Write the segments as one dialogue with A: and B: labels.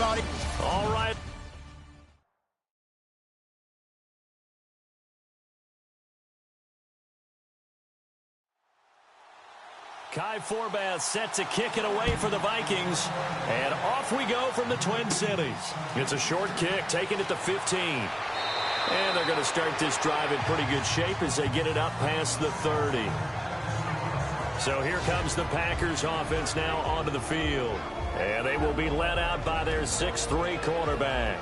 A: everybody.
B: All right. Kai Forbath set to kick it away for the Vikings. And off we go from the Twin Cities. It's a short kick, taking it to 15. And they're going to start this drive in pretty good shape as they get it up past the 30. So here comes the Packers offense now onto the field. And they will be led out by their 6'3" quarterback.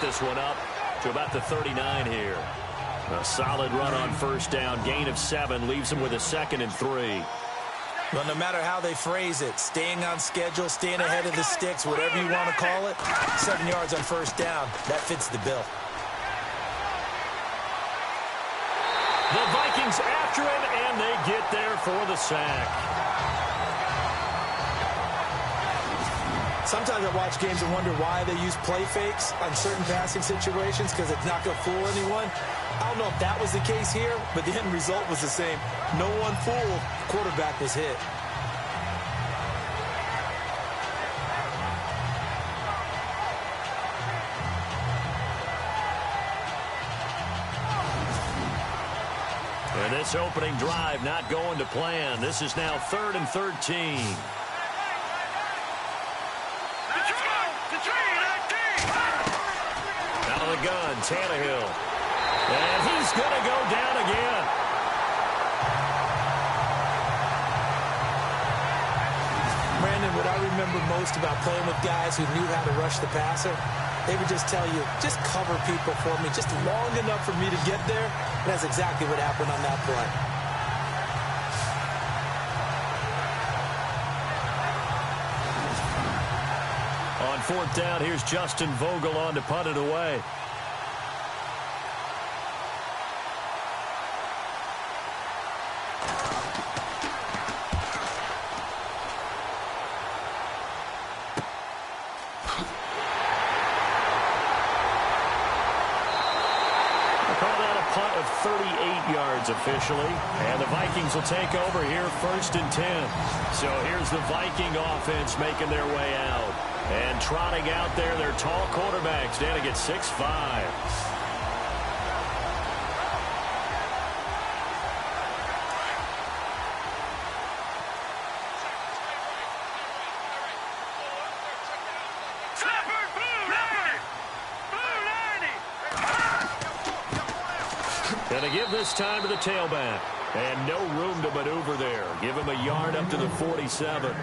B: This one up to about the 39 here. A solid run on first down. Gain of 7 leaves him with a 2nd and 3.
C: Well, no matter how they phrase it, staying on schedule, staying ahead of the sticks, whatever you want to call it, 7 yards on first down, that fits the bill.
B: The Vikings after him, and they get there for the sack.
C: Sometimes I watch games and wonder why they use play fakes on certain passing situations because it's not going to fool anyone. I don't know if that was the case here, but the end result was the same. No one fooled. Quarterback was hit.
B: And this opening drive not going to plan. This is now 3rd and 13. Gun, Tannehill. And he's going to go down again.
C: Brandon, what I remember most about playing with guys who knew how to rush the passer, they would just tell you, just cover people for me, just long enough for me to get there. And that's exactly what happened on that play.
B: On 4th down, here's Justin Vogel on to punt it away.
C: of 38 yards officially. And the Vikings will take over here 1st and 10. So here's the Viking offense making their way out. And trotting out there, their tall quarterback standing at 6'5". Going to give this time to the tailback. And no room to maneuver there. Give him a yard up to the 47.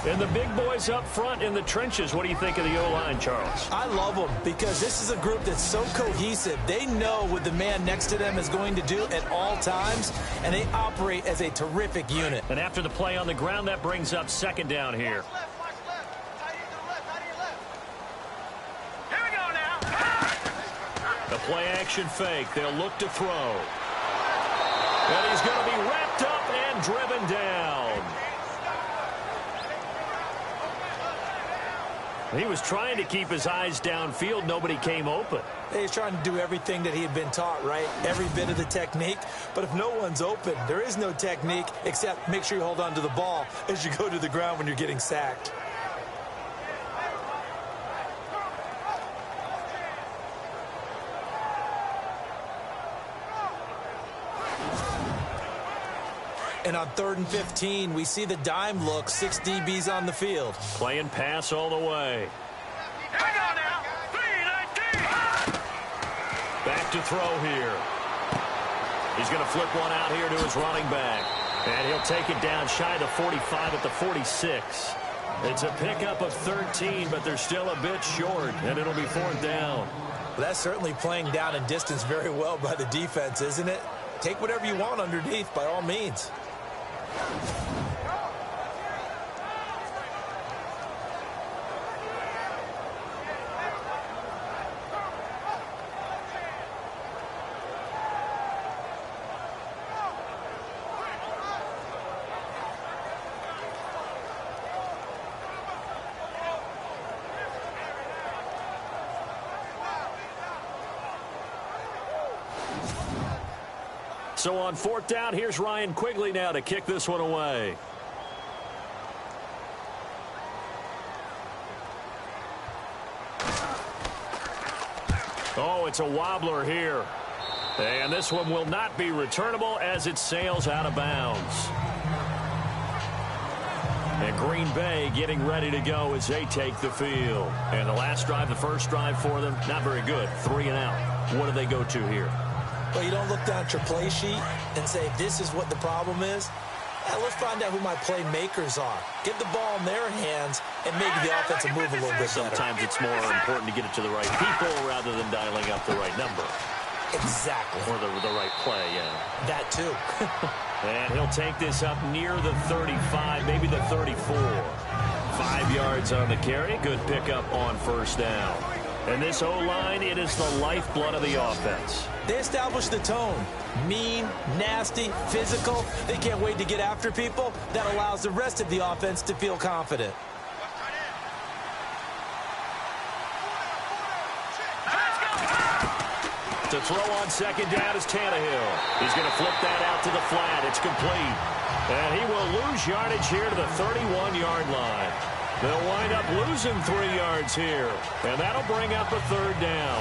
C: And the big boys up front in the trenches. What do you think of the O-line, Charles?
A: I love them because this is a group that's so cohesive. They know what the man next to them is going to do at all times, and they operate as a terrific unit.
C: And after the play on the ground, that brings up 2nd down here. The play-action fake. They'll look to throw. And he's going to be wrapped up and driven down. He was trying to keep his eyes downfield. Nobody came open.
A: He's trying to do everything that he had been taught, right? Every bit of the technique. But if no one's open, there is no technique except make sure you hold on to the ball as you go to the ground when you're getting sacked. And on 3rd and 15, we see the dime look, 6 DBs on the field.
C: Playing pass all the way. Here we go now. 3-19. Back to throw here. He's going to flip one out here to his running back. And he'll take it down shy of the 45 at the 46. It's a pickup of 13, but they're still a bit short, and it'll be 4th down.
A: Well, that's certainly playing down and distance very well by the defense, isn't it? Take whatever you want underneath, by all means.
B: So on 4th down, here's Ryan Quigley now to kick this one away. Oh, it's a wobbler here. And this one will not be returnable as it sails out of bounds. And Green Bay getting ready to go as they take the field. And the last drive, the first drive for them, not very good. 3 and out. What do they go to here?
A: Well, you don't look down at your play sheet and say, this is what the problem is. Let's find out who my playmakers are. Get the ball in their hands and maybe the offense will move a little bit better.
B: Sometimes it's more important to get it to the right people rather than dialing up the right number.
A: Exactly.
B: Or the right play, yeah.
A: That too.
B: And he'll take this up near the 35, maybe the 34. 5 yards on the carry. Good pickup on first down. And this O-line, it is the lifeblood of the offense.
A: They establish the tone. Mean, nasty, physical. They can't wait to get after people. That allows the rest of the offense to feel confident.
B: To throw on second down is Tannehill. He's going to flip that out to the flat. It's complete. And he will lose yardage here to the 31-yard line. They'll wind up losing 3 yards here. And that'll bring up a 3rd down.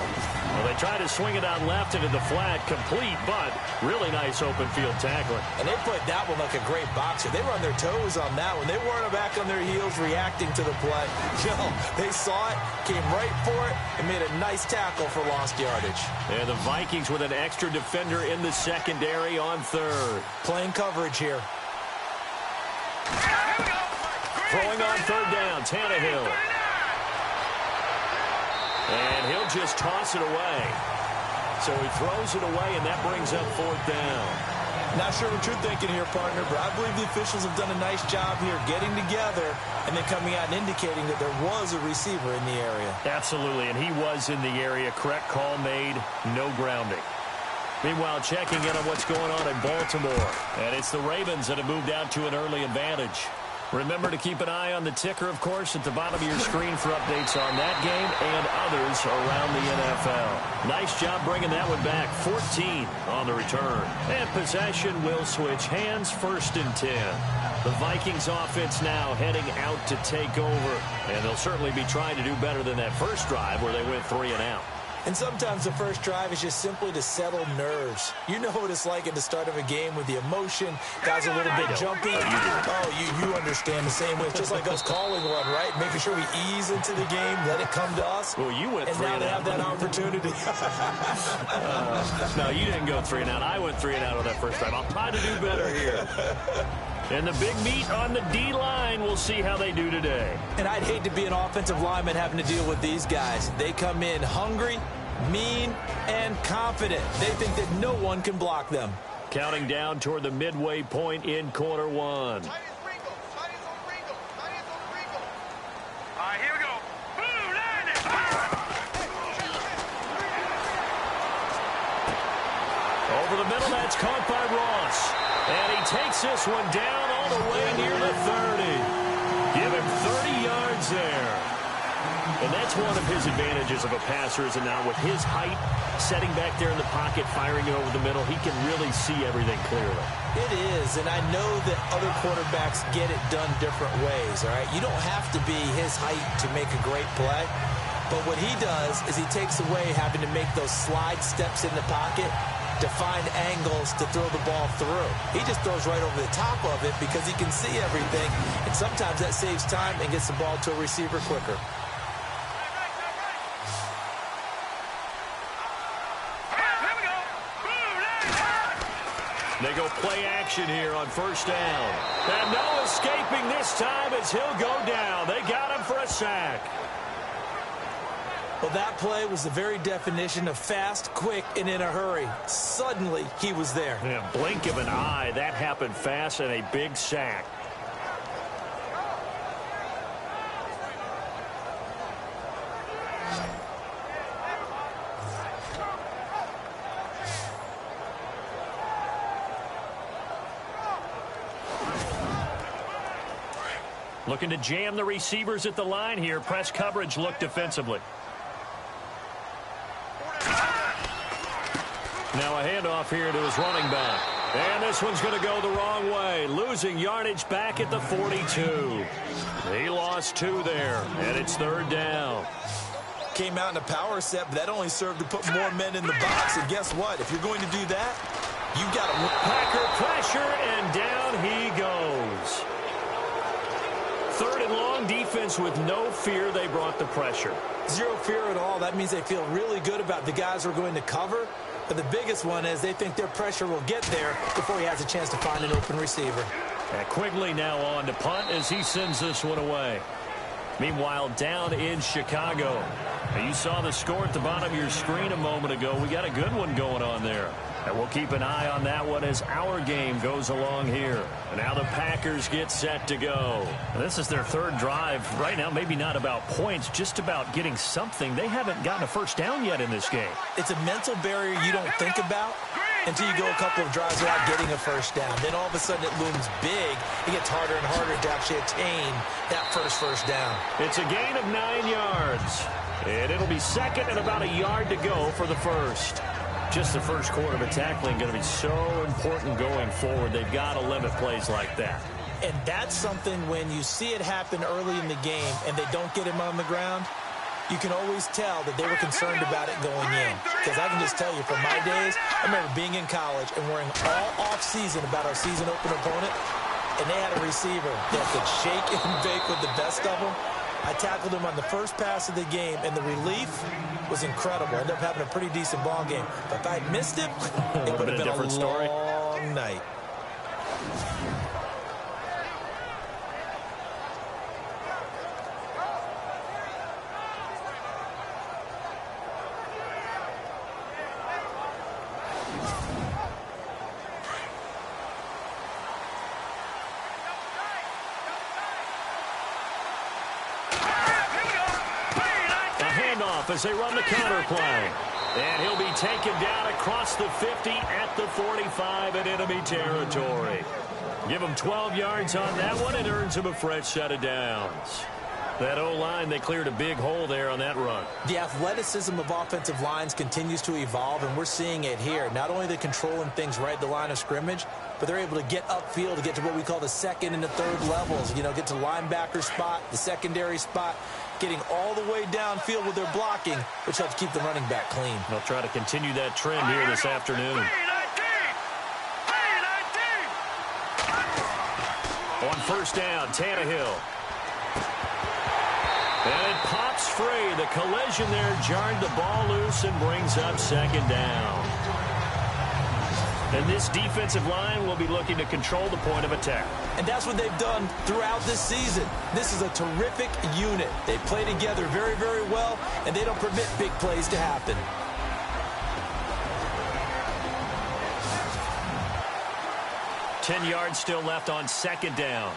B: Well, they try to swing it out left into the flat. Complete, but really nice open field tackling.
A: And they played that one like a great boxer. They were on their toes on that one. They weren't back on their heels reacting to the play. No, they saw it, came right for it, and made a nice tackle for lost yardage.
B: And the Vikings with an extra defender in the secondary on 3rd.
A: Playing coverage here.
B: Throwing on 3rd down, Tannehill. And he'll just toss it away. So he throws it away, and that brings up 4th down.
A: Not sure what you're thinking here, partner, but I believe the officials have done a nice job here getting together and then coming out and indicating that there was a receiver in the area.
B: Absolutely, and he was in the area. Correct call made, no grounding. Meanwhile, checking in on what's going on in Baltimore. And it's the Ravens that have moved out to an early advantage. Remember to keep an eye on the ticker, of course, at the bottom of your screen for updates on that game and others around the NFL. Nice job bringing that one back. 14 on the return. And possession will switch hands, 1st and 10. The Vikings offense now heading out to take over. And they'll certainly be trying to do better than that first drive where they went 3 and out.
A: And sometimes the first drive is just simply to settle nerves. You know what it's like at the start of a game with the emotion. Guys are a little bit jumpy. Oh, you understand the same way. It's just like us calling one, right? Making sure we ease into the game, let it come to us.
B: Well, you went 3 and out.
A: And now they have that opportunity.
B: No, you didn't go 3 and out. I went 3 and out on that first drive. I'll try to do better here. And the big meat on the D-line, we'll see how they do today.
A: And I'd hate to be an offensive lineman having to deal with these guys. They come in hungry, mean, and confident. They think that no one can block them.
B: Counting down toward the midway point in quarter 1.
C: All right, here we go. Boom, land it.
B: Over the middle, that's caught by Ross. And he takes this one down all the way near the 30. Give him 30 yards there. And that's one of his advantages of a passer, is now with his height, setting back there in the pocket, firing it over the middle, he can really see everything clearly.
A: It is, and I know that other quarterbacks get it done different ways, all right? You don't have to be his height to make a great play. But what he does is he takes away having to make those slide steps in the pocket to find angles to throw the ball through. He just throws right over the top of it because he can see everything, and sometimes that saves time and gets the ball to a receiver quicker.
B: They go play action here on first down. And no escaping this time as he'll go down. They got him for a sack.
A: Well, that play was the very definition of fast, quick, and in a hurry. Suddenly, he was there.
B: Yeah, blink of an eye. That happened fast and a big sack. Looking to jam the receivers at the line here. Press coverage look defensively. Now a handoff here to his running back. And this one's going to go the wrong way. Losing yardage back at the 42. He lost 2 there, and it's 3rd down.
A: Came out in a power set, but that only served to put more men in the box. And guess what? If you're going to do that, you've got to...
B: Packer pressure, and down he goes. 3rd and long, defense with no fear. They brought the pressure.
A: Zero fear at all. That means they feel really good about the guys who are going to cover. But the biggest one is they think their pressure will get there before he has a chance to find an open receiver.
B: And Quigley now on to punt as he sends this one away. Meanwhile, down in Chicago. Now, you saw the score at the bottom of your screen a moment ago. We got a good one going on there. And we'll keep an eye on that one as our game goes along here. And now the Packers get set to go. And this is their 3rd drive. Right now, maybe not about points, just about getting something. They haven't gotten a first down yet in this game.
A: It's a mental barrier you don't think about until you go a couple of drives without getting a first down. Then all of a sudden it looms big. It gets harder and harder to actually attain that first down.
B: It's a gain of 9 yards. And it'll be 2nd and about a yard to go for the first. Just the first quarter of tackling going to be so important going forward. They've got to limit plays like that.
A: And that's something when you see it happen early in the game and they don't get him on the ground, you can always tell that they were concerned about it going in. Because I can just tell you from my days, I remember being in college and worrying all off-season about our season open opponent, and they had a receiver that could shake and bake with the best of them. I tackled him on the first pass of the game, and the relief was incredible. I ended up having a pretty decent ball game. But if I had missed it, it would have been a different story. Long night.
B: As they run the counter play. And he'll be taken down across the 50 at the 45 in enemy territory. Give him 12 yards on that one. It earns him a fresh set of downs. That O-line, they cleared a big hole there on that run.
A: The athleticism of offensive lines continues to evolve, and we're seeing it here. Not only are they controlling things right at the line of scrimmage, but they're able to get upfield to get to what we call the 2nd and the 3rd levels. You know, get to the linebacker spot, the secondary spot, getting all the way downfield with their blocking, which helps keep the running back clean.
B: They'll try to continue that trend here this afternoon. On first down, Tannehill. And it pops free. The collision there jarred the ball loose and brings up 2nd down. And this defensive line will be looking to control the point of attack.
A: And that's what they've done throughout this season. This is a terrific unit. They play together very, very well, and they don't permit big plays to happen.
B: Ten yards still left on 2nd down.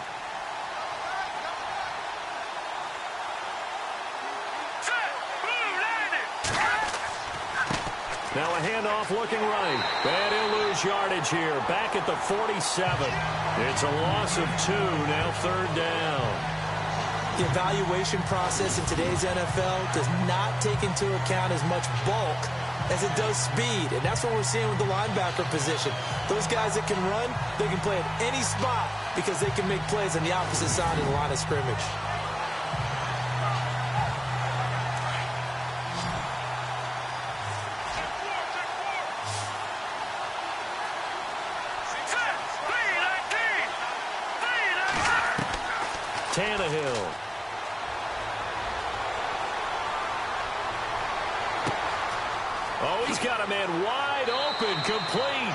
B: Now a handoff looking right. And he'll lose yardage here. Back at the 47. It's a loss of 2. Now 3rd down.
A: The evaluation process in today's NFL does not take into account as much bulk as it does speed. And that's what we're seeing with the linebacker position. Those guys that can run, they can play at any spot because they can make plays on the opposite side of the line of scrimmage.
B: Tannehill. Oh, he's got a man wide open, complete.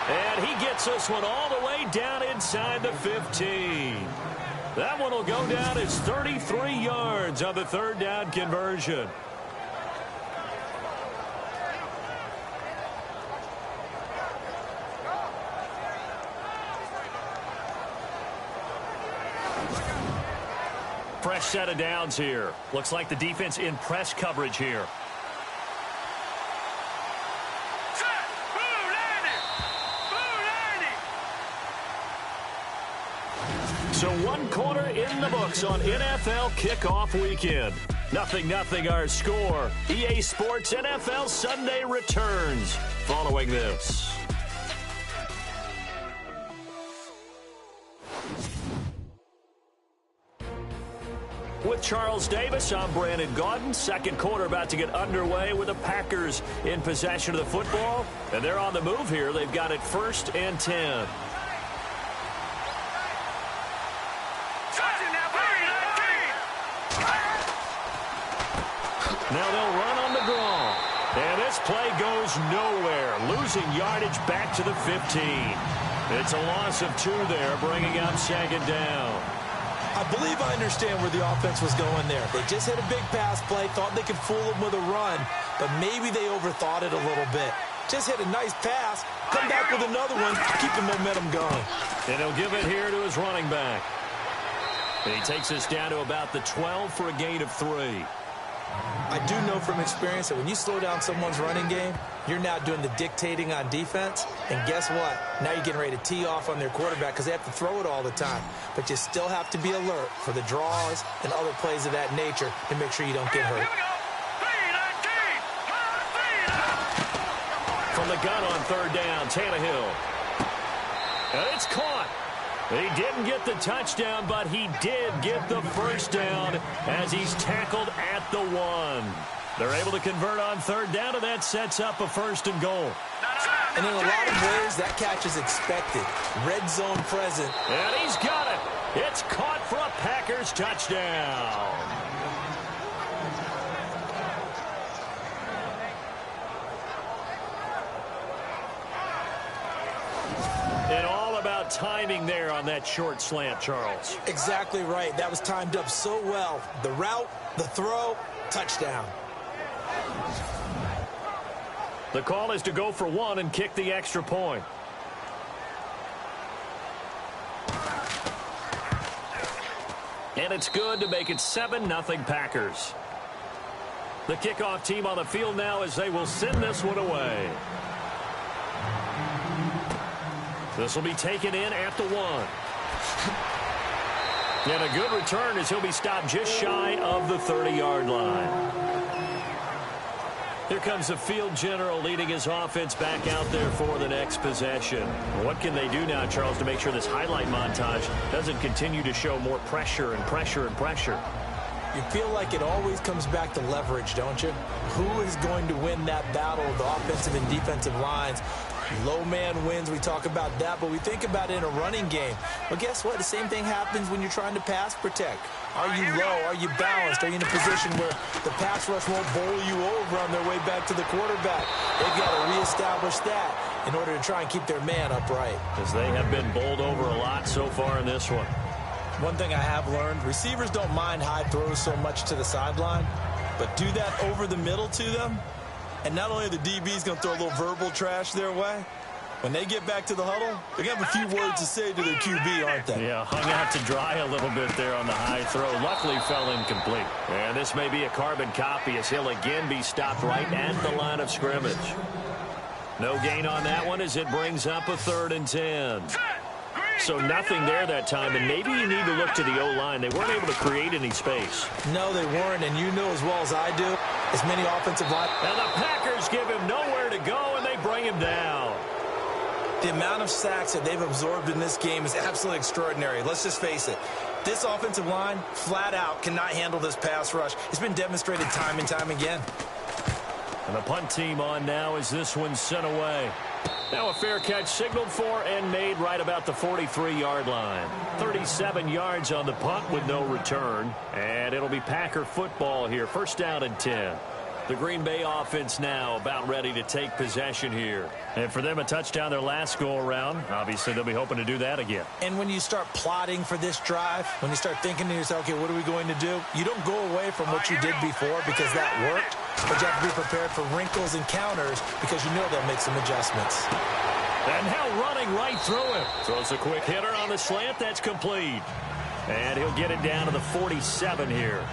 B: And he gets this one all the way down inside the 15. That one will go down as 33 yards on the 3rd down conversion. Fresh set of downs here. Looks like the defense in press coverage here. So 1 quarter in the books on NFL kickoff weekend. 0-0 our score. EA Sports NFL Sunday returns following this. With Charles Davis, I'm Brandon Gaudin. Second quarter about to get underway with the Packers in possession of the football. And they're on the move here. They've got it 1st and 10. Now they'll run on the draw. And this play goes nowhere. Losing yardage back to the 15. It's a loss of 2 there, bringing up 2nd down.
A: I believe I understand where the offense was going there. They just hit a big pass play, thought they could fool them with a run, but maybe they overthought it a little bit. Just hit a nice pass, come back with another one, keep the momentum going.
B: And he'll give it here to his running back. And he takes us down to about the 12 for a gain of 3.
A: I do know from experience that when you slow down someone's running game, you're now doing the dictating on defense. And guess what? Now you're getting ready to tee off on their quarterback because they have to throw it all the time. But you still have to be alert for the draws and other plays of that nature to make sure you don't get hurt.
B: From the gun on 3rd down, Tannehill. And it's caught. He didn't get the touchdown, but he did get the 1st down as he's tackled at the 1. They're able to convert on 3rd down, and that sets up a 1st and goal.
A: And in a lot of ways, that catch is expected. Red zone present.
B: And he's got it. It's caught for a Packers touchdown. And all about timing there on that short slant, Charles.
A: Exactly right. That was timed up so well. The route, the throw, touchdown.
B: The call is to go for 1 and kick the extra point. And it's good to make it 7-0 Packers. The kickoff team on the field now as they will send this one away. This will be taken in at the 1. And a good return as he'll be stopped just shy of the 30-yard line. Here comes the field general leading his offense back out there for the next possession. What can they do now, Charles, to make sure this highlight montage doesn't continue to show more pressure and pressure and pressure?
A: You feel like it always comes back to leverage, don't you? Who is going to win that battle of the offensive and defensive lines? Low man wins. We talk about that, but we think about it in a running game. Well, guess what? The same thing happens when you're trying to pass protect. Are you low? Are you balanced? Are you in a position where the pass rush won't bowl you over on their way back to the quarterback? They've got to reestablish that in order to try and keep their man upright.
B: Because they have been bowled over a lot so far in this one.
A: One thing I have learned, receivers don't mind high throws so much to the sideline, but do that over the middle to them, and not only are the DBs going to throw a little verbal trash their way, when they get back to the huddle, they're going to have a few words to say to their QB, aren't they?
B: Yeah, hung out to dry a little bit there on the high throw. Luckily fell incomplete. And this may be a carbon copy as he'll again be stopped right at the line of scrimmage. No gain on that one as it brings up a 3rd and 10. So nothing there that time, and maybe you need to look to the O-line. They weren't able to create any space.
A: No, they weren't, and you know as well as I do, as many offensive line.
B: And the Packers give him nowhere to go, and they bring him down.
A: The amount of sacks that they've absorbed in this game is absolutely extraordinary. Let's just face it. This offensive line, flat out, cannot handle this pass rush. It's been demonstrated time and time again.
B: And the punt team on now as this one's sent away. Now a fair catch signaled for and made right about the 43-yard line. 37 yards on the punt with no return. And it'll be Packer football here. 1st down and 10. The Green Bay offense now about ready to take possession here. And for them, a touchdown their last go-around. Obviously, they'll be hoping to do that again.
A: And when you start plotting for this drive, when you start thinking to yourself, okay, what are we going to do? You don't go away from what you did before because that worked. But you have to be prepared for wrinkles and counters because you know they'll make some adjustments.
B: And now running right through him. Throws a quick hitter on the slant. That's complete. And he'll get it down to the 47 here.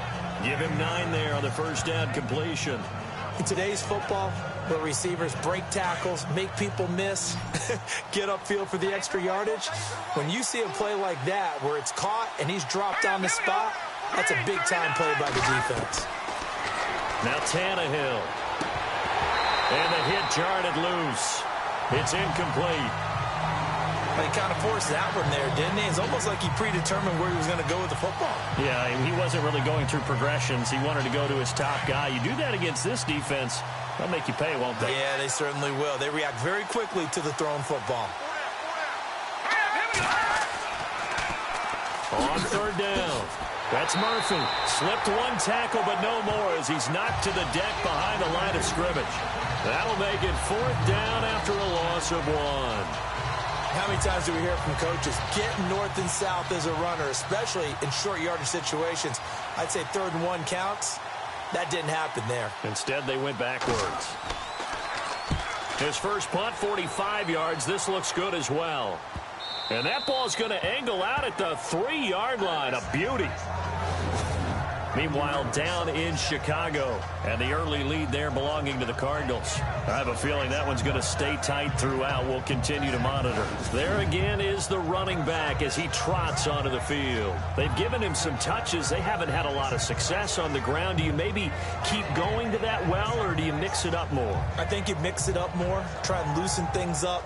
B: Give him 9 there on the 1st down completion.
A: In today's football, where receivers break tackles, make people miss, get upfield for the extra yardage, when you see a play like that where it's caught and he's dropped on the spot, that's a big-time play by the defense.
B: Now Tannehill. And the hit jarred it loose. It's incomplete.
A: But he kind of forced that one there, didn't he? It's almost like he predetermined where he was going to go with the football.
B: Yeah, he wasn't really going through progressions. He wanted to go to his top guy. You do that against this defense, they'll make you pay, won't they?
A: Yeah, they certainly will. They react very quickly to the thrown football.
B: On third down. That's Murphy. Slipped one tackle, but no more as he's knocked to the deck behind the line of scrimmage. That'll make it fourth down after a loss of 1.
A: How many times do we hear from coaches, getting north and south as a runner, especially in short yardage situations? I'd say 3rd and 1 counts. That didn't happen there.
B: Instead, they went backwards. His first punt, 45 yards. This looks good as well. And that ball's going to angle out at the 3-yard line. A beauty. Meanwhile, down in Chicago, and the early lead there belonging to the Cardinals. I have a feeling that one's going to stay tight throughout. We'll continue to monitor. There again is the running back as he trots onto the field. They've given him some touches. They haven't had a lot of success on the ground. Do you maybe keep going to that well, or do you mix it up more?
A: I think you mix it up more, try and loosen things up.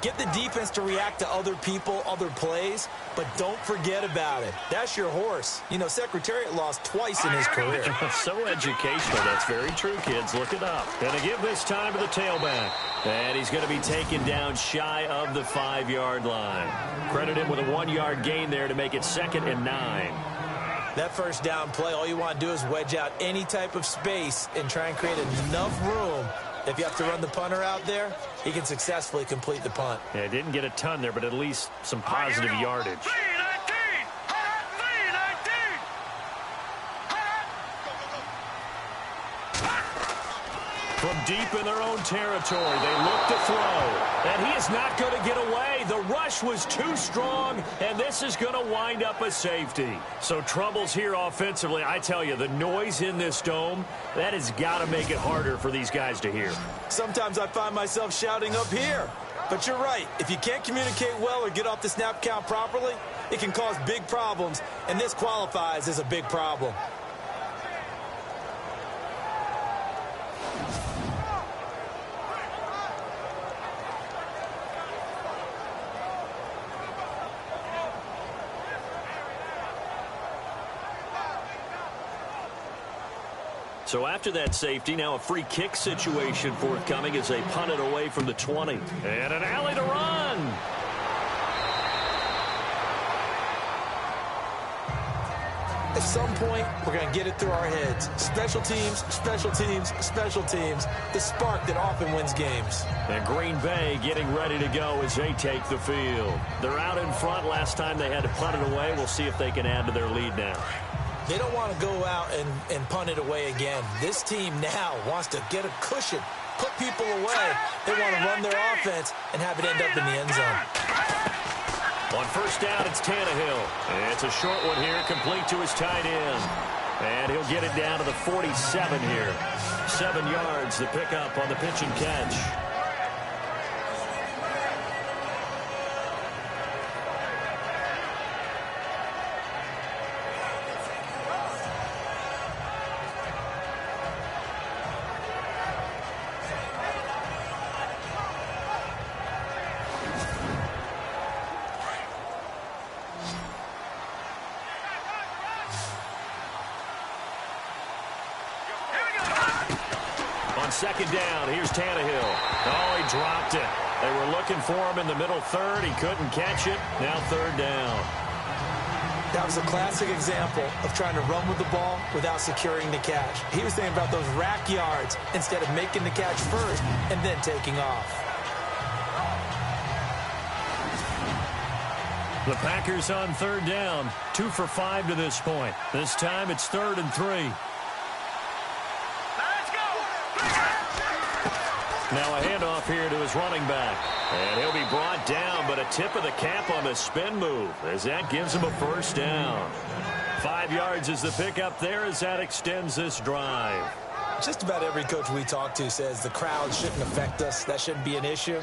A: Get the defense to react to other people, other plays, but don't forget about it. That's your horse. You know, Secretariat lost twice in his career.
B: So educational. That's very true, kids. Look it up. Going to give this time to the tailback. And he's going to be taken down shy of the 5-yard line. Credit him with a 1-yard gain there to make it 2nd and 9.
A: That first down play, all you want to do is wedge out any type of space and try and create enough room. If you have to run the punter out there, he can successfully complete the punt.
B: Yeah, didn't get a ton there, but at least some positive yardage. From deep in their own territory, they look to throw. And he is not going to get away. The rush was too strong, and this is going to wind up a safety. So troubles here offensively. I tell you, the noise in this dome, that has got to make it harder for these guys to hear.
A: Sometimes I find myself shouting up here. But you're right. If you can't communicate well or get off the snap count properly, it can cause big problems, and this qualifies as a big problem.
B: So after that safety, now a free kick situation forthcoming as they punt it away from the 20. And an alley to run.
A: At some point, we're going to get it through our heads. Special teams, special teams, special teams. The spark that often wins games.
B: And Green Bay getting ready to go as they take the field. They're out in front. Last time they had to punt it away. We'll see if they can add to their lead now.
A: They don't want to go out and punt it away again. This team now wants to get a cushion, put people away. They want to run their offense and have it end up in the end zone.
B: On first down, it's Tannehill. And it's a short one here, complete to his tight end. And he'll get it down to the 47 here. 7 yards, the pickup on the pitch and catch. Second down, here's Tannehill. Oh, he dropped it. They were looking for him in the middle third. He couldn't catch it. Now 3rd down.
A: That was a classic example of trying to run with the ball without securing the catch. He was thinking about those rack yards instead of making the catch first and then taking off.
B: The Packers on 3rd down. 2 for 5 to this point. This time it's 3rd and 3. Now a handoff here to his running back. And he'll be brought down, but a tip of the cap on the spin move as that gives him a first down. 5 yards is the pickup there as that extends this drive.
A: Just about every coach we talk to says the crowd shouldn't affect us. That shouldn't be an issue.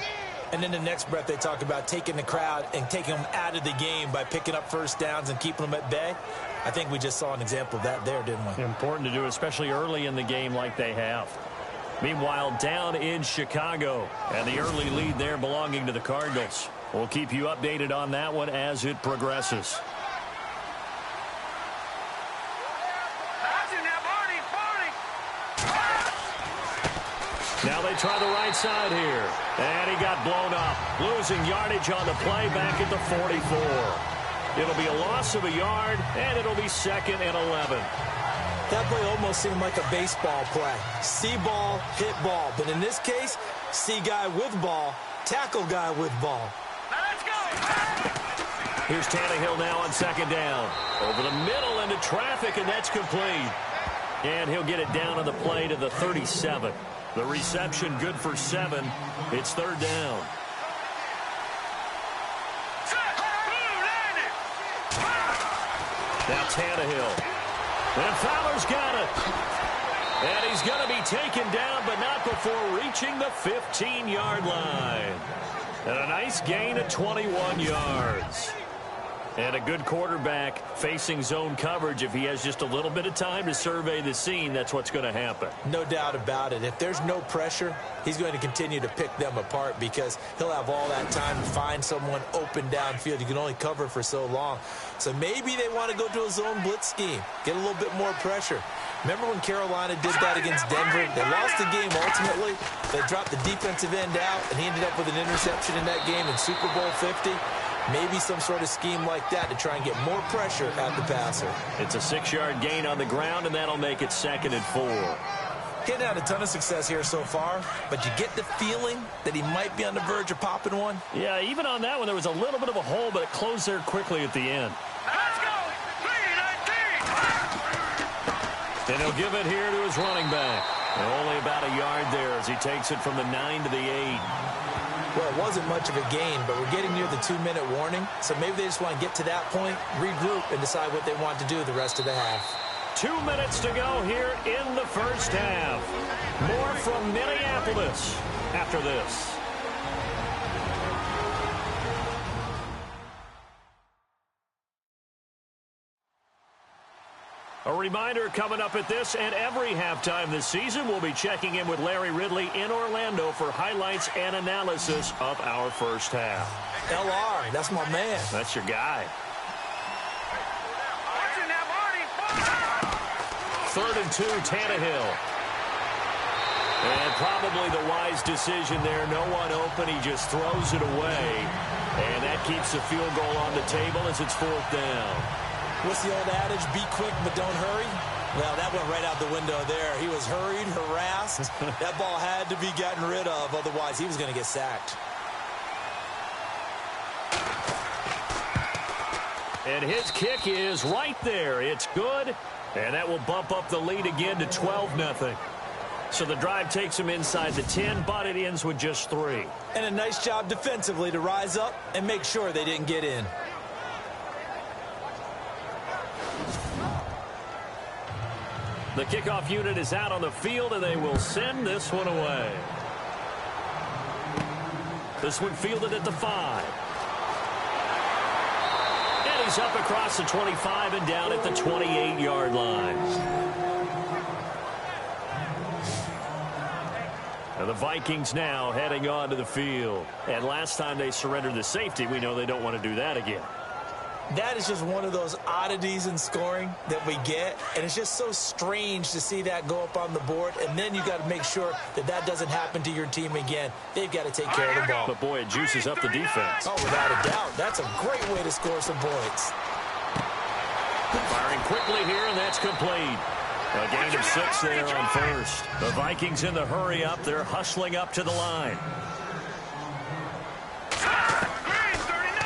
A: And in the next breath, they talk about taking the crowd and taking them out of the game by picking up first downs and keeping them at bay. I think we just saw an example of that there, didn't we?
B: Important to do, especially early in the game like they have. Meanwhile, down in Chicago, and the early lead there belonging to the Cardinals. We'll keep you updated on that one as it progresses. Now they try the right side here. And he got blown up. Losing yardage on the play back at the 44. It'll be a loss of a yard, and it'll be 2nd and 11.
A: That play almost seemed like a baseball play. See ball, hit ball. But in this case, see guy with ball, tackle guy with ball.
C: Let's go!
B: Here's Tannehill now on 2nd down. Over the middle into traffic, and that's complete. And he'll get it down on the play to the 37. The reception good for 7. It's 3rd down. Now Tannehill. And Fowler's got it. And he's going to be taken down, but not before reaching the 15-yard line. And a nice gain of 21 yards. And a good quarterback facing zone coverage. If he has just a little bit of time to survey the scene, that's what's going to happen.
A: No doubt about it. If there's no pressure, he's going to continue to pick them apart because he'll have all that time to find someone open downfield. You can only cover for so long. So maybe they want to go to a zone blitz scheme, get a little bit more pressure. Remember when Carolina did that against Denver? They lost the game ultimately. They dropped the defensive end out, and he ended up with an interception in that game in Super Bowl 50. Maybe some sort of scheme like that to try and get more pressure at the passer.
B: It's a 6-yard gain on the ground, and that'll make it 2nd and 4.
A: Getting had a ton of success here so far, but you get the feeling that he might be on the verge of popping one.
B: Yeah, even on that one, there was a little bit of a hole, but it closed there quickly at the end.
C: Let's go! 3-19!
B: And he'll give it here to his running back. And only about a yard there as he takes it from the 9 to the 8.
A: Well, it wasn't much of a gain, but we're getting near the 2-minute warning. So maybe they just want to get to that point, regroup, and decide what they want to do the rest of the half.
B: 2 minutes to go here in the first half. More from Minneapolis after this. A reminder coming up at this and every halftime this season, we'll be checking in with Larry Ridley in Orlando for highlights and analysis of our first half.
A: LR, that's my man.
B: That's your guy. 3rd and 2, Tannehill. And probably the wise decision there. No one open. He just throws it away. And that keeps the field goal on the table as it's 4th down.
A: What's the old adage? Be quick, but don't hurry. Well, that went right out the window there. He was hurried, harassed. That ball had to be gotten rid of. Otherwise, he was going to get sacked.
B: And his kick is right there. It's good. And that will bump up the lead again to 12-0. So the drive takes him inside the 10, but it ends with just 3.
A: And a nice job defensively to rise up and make sure they didn't get in.
B: The kickoff unit is out on the field, and they will send this one away. This one fielded at the 5. And he's up across the 25 and down at the 28-yard line. And the Vikings now heading onto the field. And last time they surrendered the safety, we know they don't want to do that again.
A: That is just one of those oddities in scoring that we get, and it's just so strange to see that go up on the board, and then you got to make sure that that doesn't happen to your team again. They've got to take care of the ball.
B: But, boy, it juices up the defense.
A: Oh, without a doubt. That's a great way to score some points.
B: Firing quickly here, and that's complete. A gain of 6 there on first. The Vikings in the hurry up. They're hustling up to the line.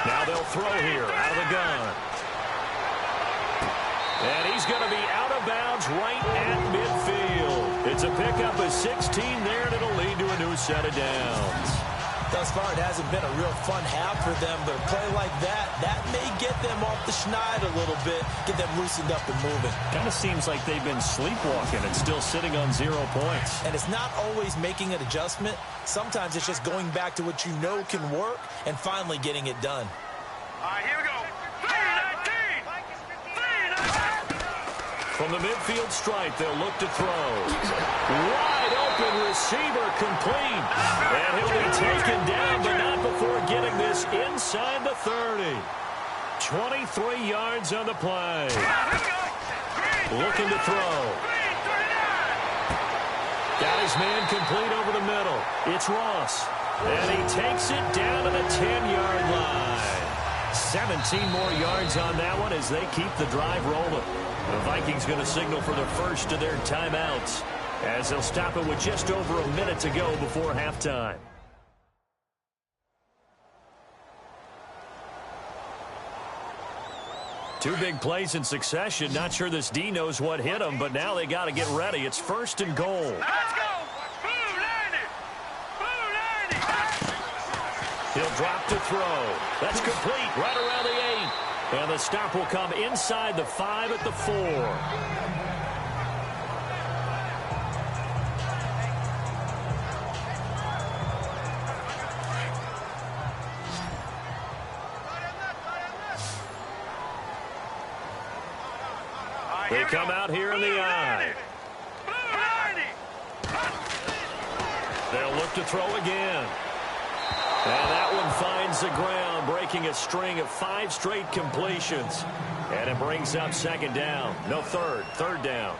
B: Now they'll throw here out of the gun. And he's going to be out of bounds right at midfield. It's a pickup of 16 there, and it'll lead to a new set of downs.
A: Thus far, it hasn't been a real fun half for them, but a play like that may get them off the schneid a little bit, get them loosened up and moving.
B: Kind of seems like they've been sleepwalking and still sitting on 0 points.
A: And it's not always making an adjustment. Sometimes it's just going back to what you know can work and finally getting it done.
C: All right, here we go. 3-19.
B: From the midfield stripe, they'll look to throw. Wide open receiver complete. And he'll be taken down, but not before getting this inside the 30. 23 yards on the play. Looking to throw. Got his man complete over the middle. It's Ross. And he takes it down to the 10-yard line. 17 more yards on that one as they keep the drive rolling. The Vikings going to signal for the first of their timeouts as they'll stop it with just over a minute to go before halftime. Two big plays in succession. Not sure this D knows what hit him, but now they got to get ready. It's 1st and goal.
C: Let's go. Blue 90.
B: He'll drop to throw. That's complete right around the 8. And the stop will come inside the 5 at the 4. They come out here in the eye. They'll look to throw again. And that one finds the ground, breaking a string of 5 straight completions. And it brings up 2nd down. No, third down.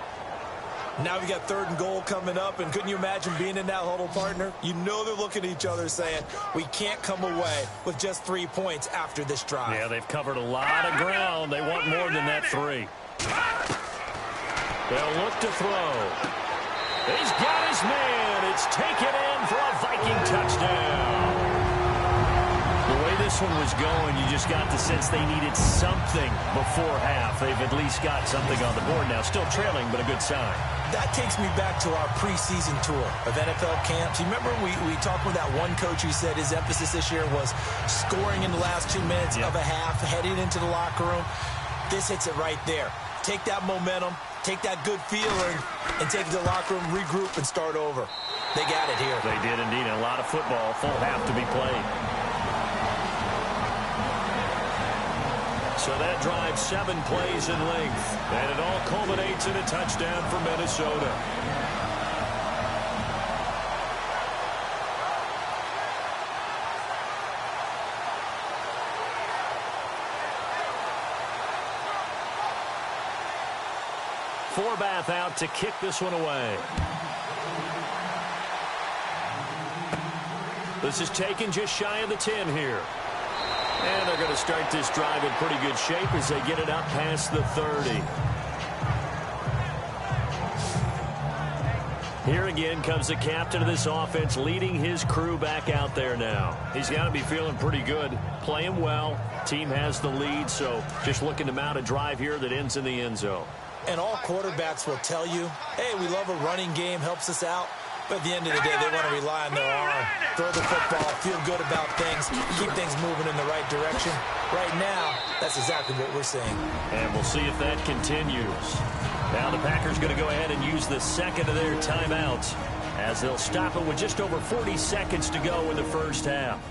A: Now we got 3rd and goal coming up, and couldn't you imagine being in that huddle, partner? You know they're looking at each other saying, we can't come away with just 3 points after this drive.
B: Yeah, they've covered a lot of ground. They want more than that 3. They'll look to throw. He's got his man. It's taken in for a Viking touchdown. The way this one was going, you just got the sense they needed something before half. They've at least got something on the board now. Still trailing, but a good sign.
A: That takes me back to our preseason tour of NFL camps. You remember we talked with that one coach who said his emphasis this year was scoring in the last 2 minutes of a half, heading into the locker room. This hits it right there. Take that momentum, take that good feeling, and take it to the locker room, regroup, and start over. They got it here.
B: They did indeed. A lot of football, full half to be played. So that drives 7 plays in length, and it all culminates in a touchdown for Minnesota. Forbath out to kick this one away. This is taken just shy of the 10 here. And they're going to start this drive in pretty good shape as they get it up past the 30. Here again comes the captain of this offense, leading his crew back out there now. He's got to be feeling pretty good, playing well. Team has the lead, so just looking to mount a drive here that ends in the end zone.
A: And all quarterbacks will tell you, hey, we love a running game, helps us out. But at the end of the day, they want to rely on their arm. Throw the football, feel good about things, keep things moving in the right direction. Right now, that's exactly what we're seeing.
B: And we'll see if that continues. Now the Packers going to go ahead and use the second of their timeouts as they'll stop it with just over 40 seconds to go in the first half.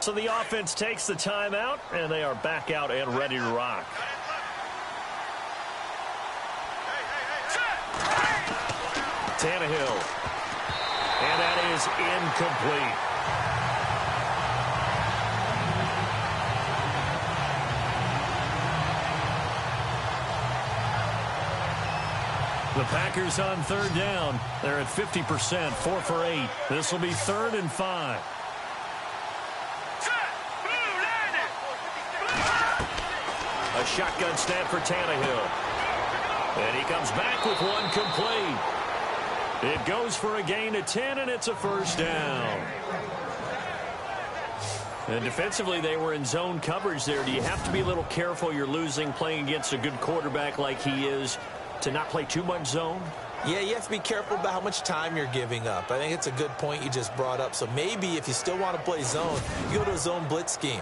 B: So the offense takes the timeout, and they are back out and ready to rock. Tannehill. And that is incomplete. The Packers on 3rd down. They're at 50%, 4 for 8. This will be 3rd and 5. A shotgun snap for Tannehill. And he comes back with one complete. It goes for a gain of 10, and it's a first down. And defensively, they were in zone coverage there. Do you have to be a little careful? You're losing playing against a good quarterback like he is to not play too much zone?
A: Yeah, you have to be careful about how much time you're giving up. I think it's a good point you just brought up. So maybe if you still want to play zone, you go to a zone blitz scheme.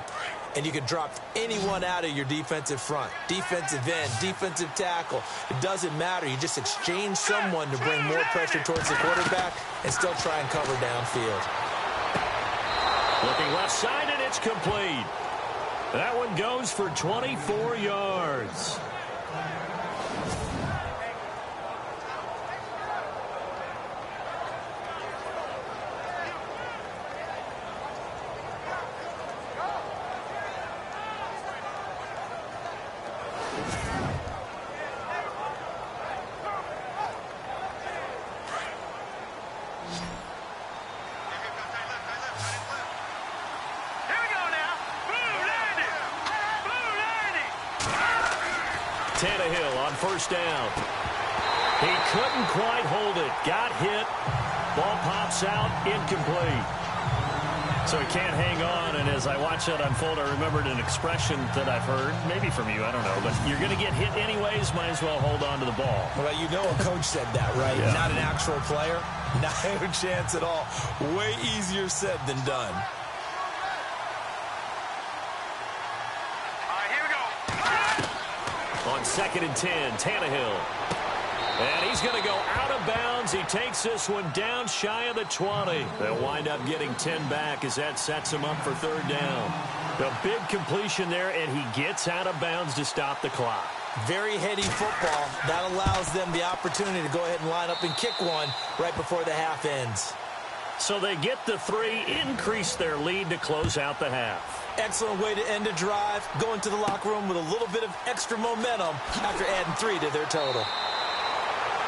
A: And you can drop anyone out of your defensive front. Defensive end, defensive tackle. It doesn't matter. You just exchange someone to bring more pressure towards the quarterback and still try and cover downfield.
B: Looking left side, and it's complete. That one goes for 24 yards. Tannehill on first down. He couldn't quite hold it. Got hit. Ball pops out. Incomplete. So he can't hang on. And as I watch that unfold, I remembered an expression that I've heard, maybe from you, I don't know. But you're going to get hit anyways. Might as well hold on to the ball.
A: Well, you know a coach said that, right?
B: Yeah.
A: Not an actual player. Not a chance at all. Way easier said than done.
B: On 2nd and 10, Tannehill. And he's going to go out of bounds. He takes this one down shy of the 20. They'll wind up getting 10 back as that sets him up for 3rd down. A big completion there, and he gets out of bounds to stop the clock.
A: Very heady football. That allows them the opportunity to go ahead and line up and kick one right before the half ends.
B: So they get the 3, increase their lead to close out the half.
A: Excellent way to end a drive. Go into the locker room with a little bit of extra momentum after adding 3 to their total.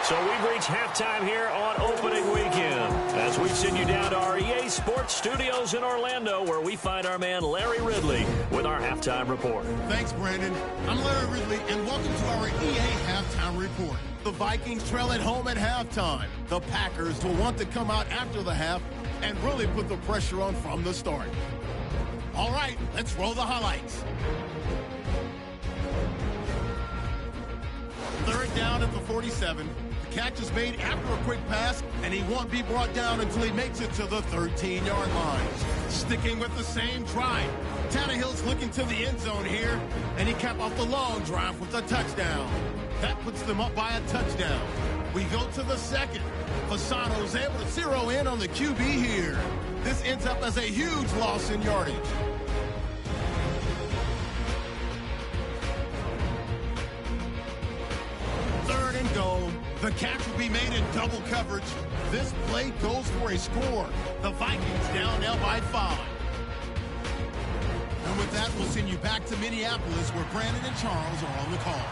B: So we've reached halftime here on opening weekend as we send you down to our EA Sports Studios in Orlando, where we find our man Larry Ridley with our halftime report.
D: Thanks, Brandon. I'm Larry Ridley, and welcome to our EA Halftime Report. The Vikings trail at home at halftime. The Packers will want to come out after the half and really put the pressure on from the start. All right, let's roll the highlights. 3rd down at the 47. The catch is made after a quick pass, and he won't be brought down until he makes it to the 13-yard line. Sticking with the same drive, Tannehill's looking to the end zone here, and he capped off the long drive with a touchdown. That puts them up by a touchdown. We go to the 2nd. Fasano's able to zero in on the QB here. This ends up as a huge loss in yardage. Third and goal. The catch will be made in double coverage. This play goes for a score. The Vikings down now by 5. And with that, we'll send you back to Minneapolis, where Brandon and Charles are on the call.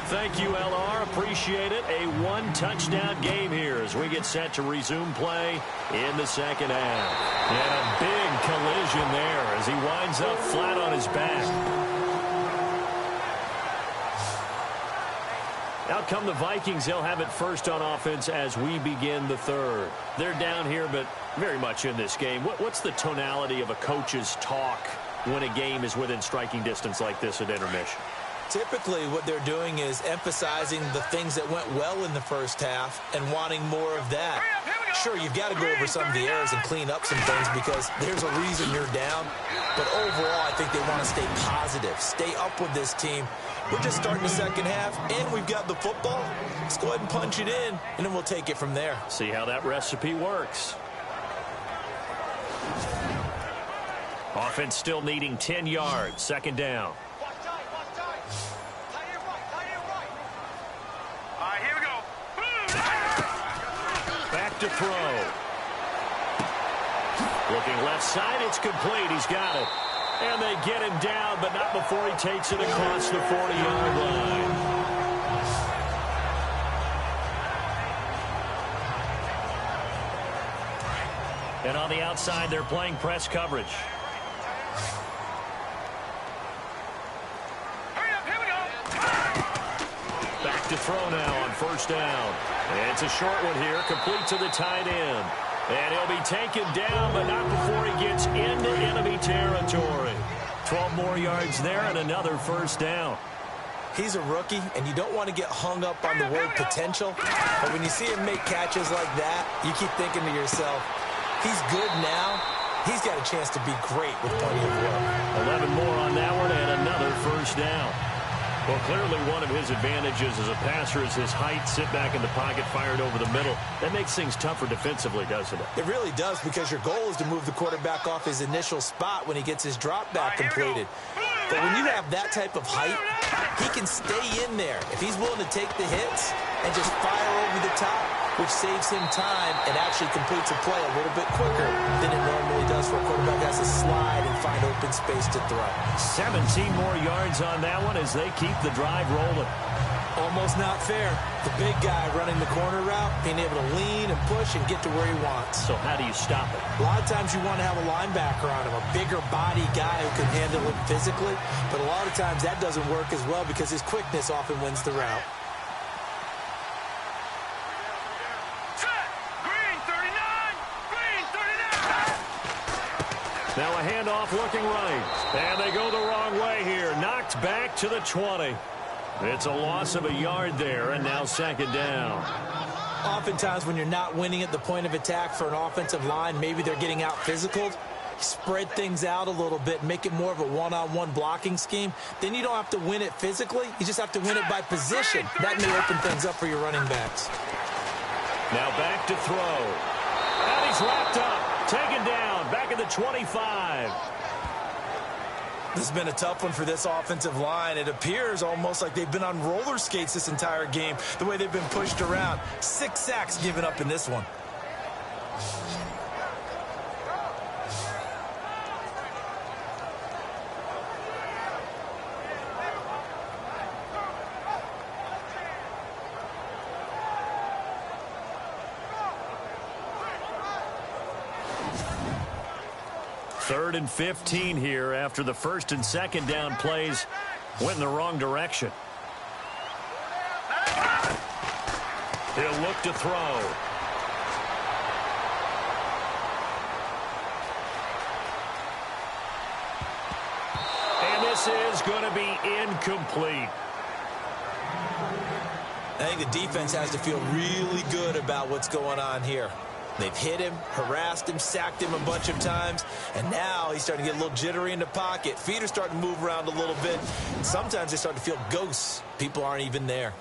B: Thank you, LR. Appreciate it. A 1-touchdown game here as we get set to resume play in the 2nd half. And a big collision there as he winds up flat on his back. Out come the Vikings. They'll have it first on offense as we begin the 3rd. They're down here, but very much in this game. What's the tonality of a coach's talk when a game is within striking distance like this at intermission?
A: Typically, what they're doing is emphasizing the things that went well in the first half and wanting more of that. Sure, you've got to go over some of the errors and clean up some things because there's a reason you're down. But overall, I think they want to stay positive, stay up with this team. We're just starting the 2nd half, and we've got the football. Let's go ahead and punch it in, and then we'll take it from there.
B: See how that recipe works. Offense still needing 10 yards. 2nd down. To throw. Looking left side, it's complete. He's got it. And they get him down, but not before he takes it across the 40-yard line. And on the outside, they're playing press coverage. Back to throw now on 1st down. And it's a short one here, complete to the tight end. And he'll be taken down, but not before he gets into enemy territory. 12 more yards there and another 1st down.
A: He's a rookie, and you don't want to get hung up on the word potential. But when you see him make catches like that, you keep thinking to yourself, he's good now. He's got a chance to be great with plenty of work.
B: 11 more on that one and another first down. Well, clearly one of his advantages as a passer is his height, sit back in the pocket, fired over the middle. That makes things tougher defensively, doesn't it?
A: It really does, because your goal is to move the quarterback off his initial spot when he gets his drop back completed. But when you have that type of height, he can stay in there if he's willing to take the hits and just fire over the top, which saves him time and actually completes a play a little bit quicker than it normally does for a quarterback that has to slide and find open space to throw.
B: 17 more yards on that one as they keep the drive rolling.
A: Almost not fair. The big guy running the corner route, being able to lean and push and get to where he wants.
B: So how do you stop it?
A: A lot of times you want to have a linebacker on him, a bigger body guy who can handle it physically. But a lot of times that doesn't work as well because his quickness often wins the route.
B: Now a handoff looking right. And they go the wrong way here. Knocked back to the 20. It's a loss of a yard there, and now second down.
A: Oftentimes when you're not winning at the point of attack for an offensive line, maybe they're getting out physical. Spread things out a little bit, make it more of a one-on-one blocking scheme. Then you don't have to win it physically. You just have to win it by position. That may open things up for your running backs.
B: Now back to throw. And he's wrapped up. Taken down. Back at the 25.
A: This has been a tough one for this offensive line. It appears almost like they've been on roller skates this entire game, the way they've been pushed around. 6 sacks given up in this one.
B: Third and 15 here after the first and second down plays went in the wrong direction. He'll look to throw. And this is going to be incomplete.
A: I think the defense has to feel really good about what's going on here. They've hit him, harassed him, sacked him a bunch of times, and now he's starting to get a little jittery in the pocket. Feet are starting to move around a little bit. And sometimes they start to feel ghosts. People aren't even there.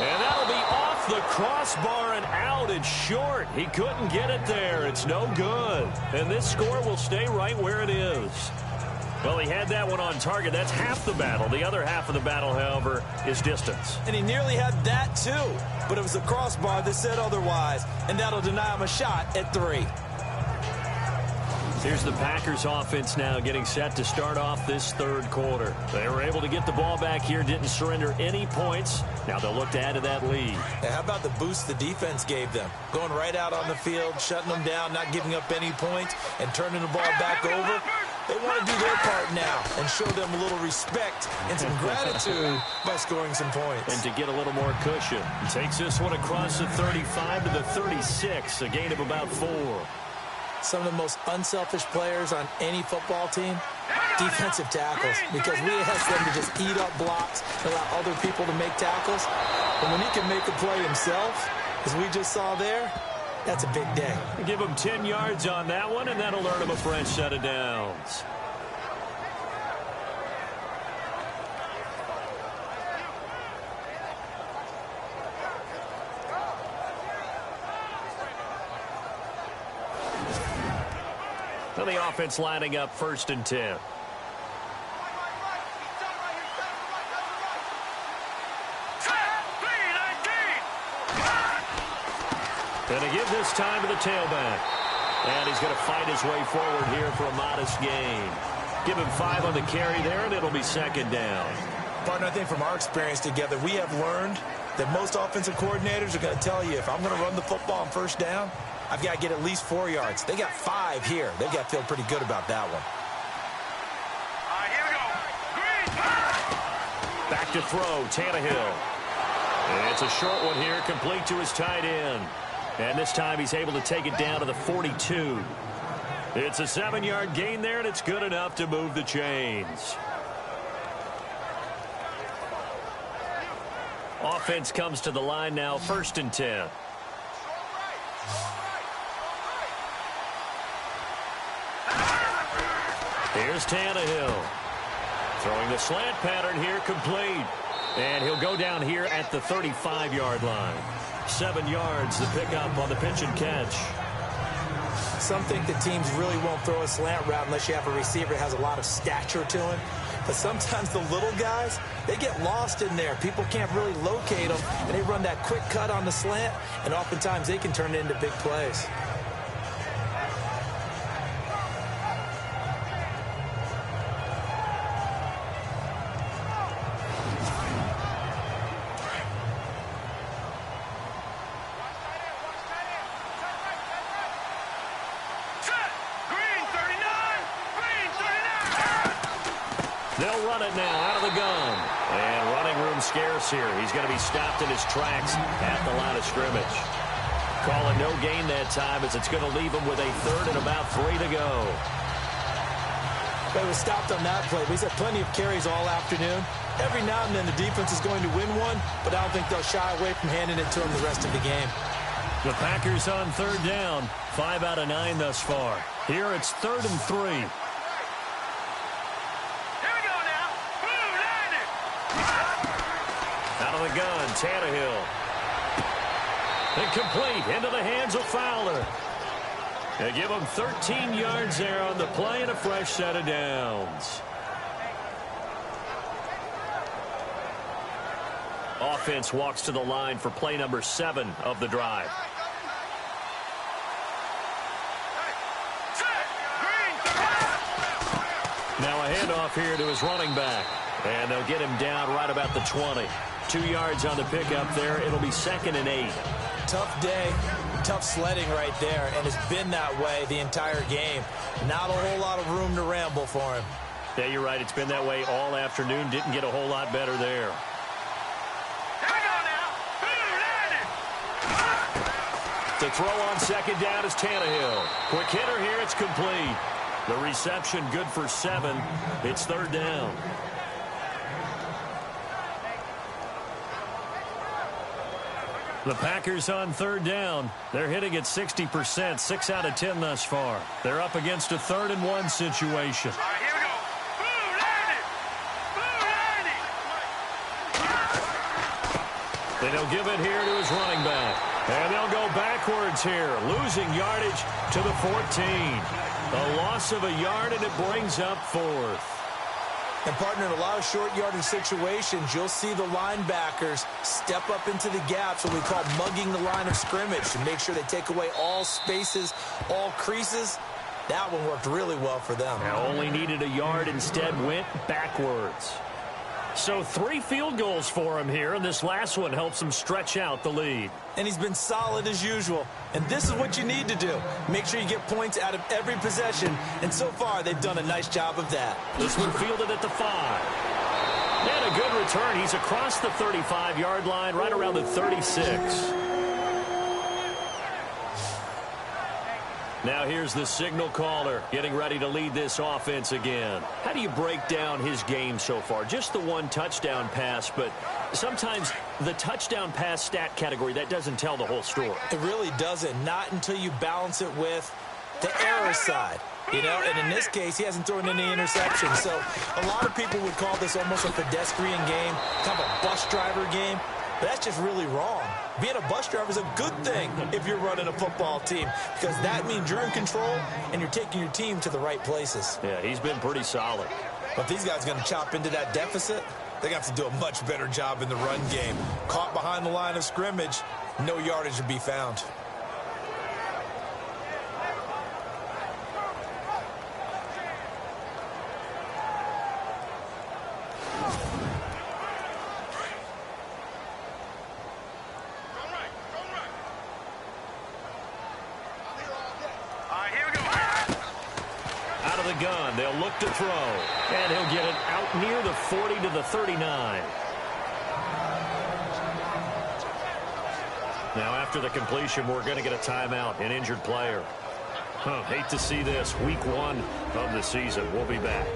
B: And that'll be off the crossbar and out. It's short. He couldn't get it there. It's no good. And this score will stay right where it is. Well, he had that one on target. That's half the battle. The other half of the battle, however, is distance.
A: And he nearly had that, too. But it was the crossbar that said otherwise. And that'll deny him a shot at 3.
B: Here's the Packers offense now getting set to start off this third quarter. They were able to get the ball back here, didn't surrender any points. Now they'll look to add to that lead.
A: Yeah, how about the boost the defense gave them? Going right out on the field, shutting them down, not giving up any points, and turning the ball back over. They want to do their part now and show them a little respect and some gratitude by scoring some points.
B: And to get a little more cushion. He takes this one across the 35 to the 36, a gain of about 4.
A: Some of the most unselfish players on any football team, defensive tackles, because we ask them to just eat up blocks and allow other people to make tackles. And when he can make a play himself, as we just saw there, that's a big day.
B: Give him 10 yards on that one, and that'll earn him a fresh set of downs. So the offense lining up 1st and 10. And to give this time to the tailback. And he's going to fight his way forward here for a modest gain. Give him 5 on the carry there, and it'll be second down.
A: Partner, I think from our experience together, we have learned that most offensive coordinators are going to tell you, if I'm going to run the football on 1st down, I've got to get at least 4 yards. They got 5 here. They've got to feel pretty good about that one.
C: All right, here we go. Green.
B: Back to throw, Tannehill. And it's a short one here, complete to his tight end. And this time he's able to take it down to the 42. It's a 7-yard gain there, and it's good enough to move the chains. Offense comes to the line now, 1st and 10. Here's Tannehill. Throwing the slant pattern here, complete. And he'll go down here at the 35-yard line. 7 yards, the pickup on the pitch and catch.
A: Some think the teams really won't throw a slant route unless you have a receiver that has a lot of stature to him. But sometimes the little guys, they get lost in there. People can't really locate them, and they run that quick cut on the slant, and oftentimes they can turn it into big plays.
B: They'll run it now out of the gun. And running room scarce here. He's going to be stopped in his tracks at the line of scrimmage. Call it no gain that time as it's going to leave him with a 3rd and about 3 to go.
A: They was stopped on that play. He's had plenty of carries all afternoon. Every now and then the defense is going to win one, but I don't think they'll shy away from handing it to him the rest of the game.
B: The Packers on 3rd down. 5 out of 9 thus far. Here it's 3rd and 3. Out of the gun, Tannehill. Incomplete, into the hands of Fowler. They give him 13 yards there on the play and a fresh set of downs. Offense walks to the line for play number 7 of the drive. Now a handoff here to his running back. And they'll get him down right about the 20. 2 yards on the pickup there. It'll be 2nd and 8.
A: Tough day, tough sledding right there, and it's been that way the entire game. Not a whole lot of room to ramble for him.
B: Yeah, you're right. It's been that way all afternoon. Didn't get a whole lot better there. To throw on 2nd down is Tannehill. Quick hitter here. It's complete. The reception good for 7. It's 3rd down. The Packers on 3rd down. They're hitting at 60%, 6 out of 10 thus far. They're up against a 3rd and 1 situation.
C: All right, here we go.
B: Then he'll give it here to his running back. And they'll go backwards here, losing yardage to the 14. A loss of a yard, and it brings up 4th.
A: And, partner, in a lot of short yardage situations, you'll see the linebackers step up into the gaps, what we call mugging the line of scrimmage, to make sure they take away all spaces, all creases. That one worked really well for them.
B: Now only needed a yard, instead went backwards. So 3 field goals for him here, and this last one helps him stretch out the lead.
A: And he's been solid as usual. And this is what you need to do. Make sure you get points out of every possession. And so far, they've done a nice job of that.
B: This one fielded at the 5. And a good return. He's across the 35-yard line, right around the 36. Now here's the signal caller getting ready to lead this offense again. How do you break down his game so far? Just the 1 touchdown pass, but sometimes the touchdown pass stat category, that doesn't tell the whole story.
A: It really doesn't. Not until you balance it with the error side. You know, and in this case, he hasn't thrown any interceptions. So a lot of people would call this almost a pedestrian game, kind of a bus driver game. But that's just really wrong. Being a bus driver is a good thing if you're running a football team, because that means you're in control and you're taking your team to the right places.
B: Yeah, he's been pretty solid.
A: But these guys are going to chop into that deficit. They're going to have to do a much better job in the run game. Caught behind the line of scrimmage, no yardage to be found.
B: Gun. They'll look to throw, and he'll get it out near the 40 to the 39. Now, after the completion, we're going to get a timeout, an injured player. Hate to see this. Week 1 of the season. We'll be back.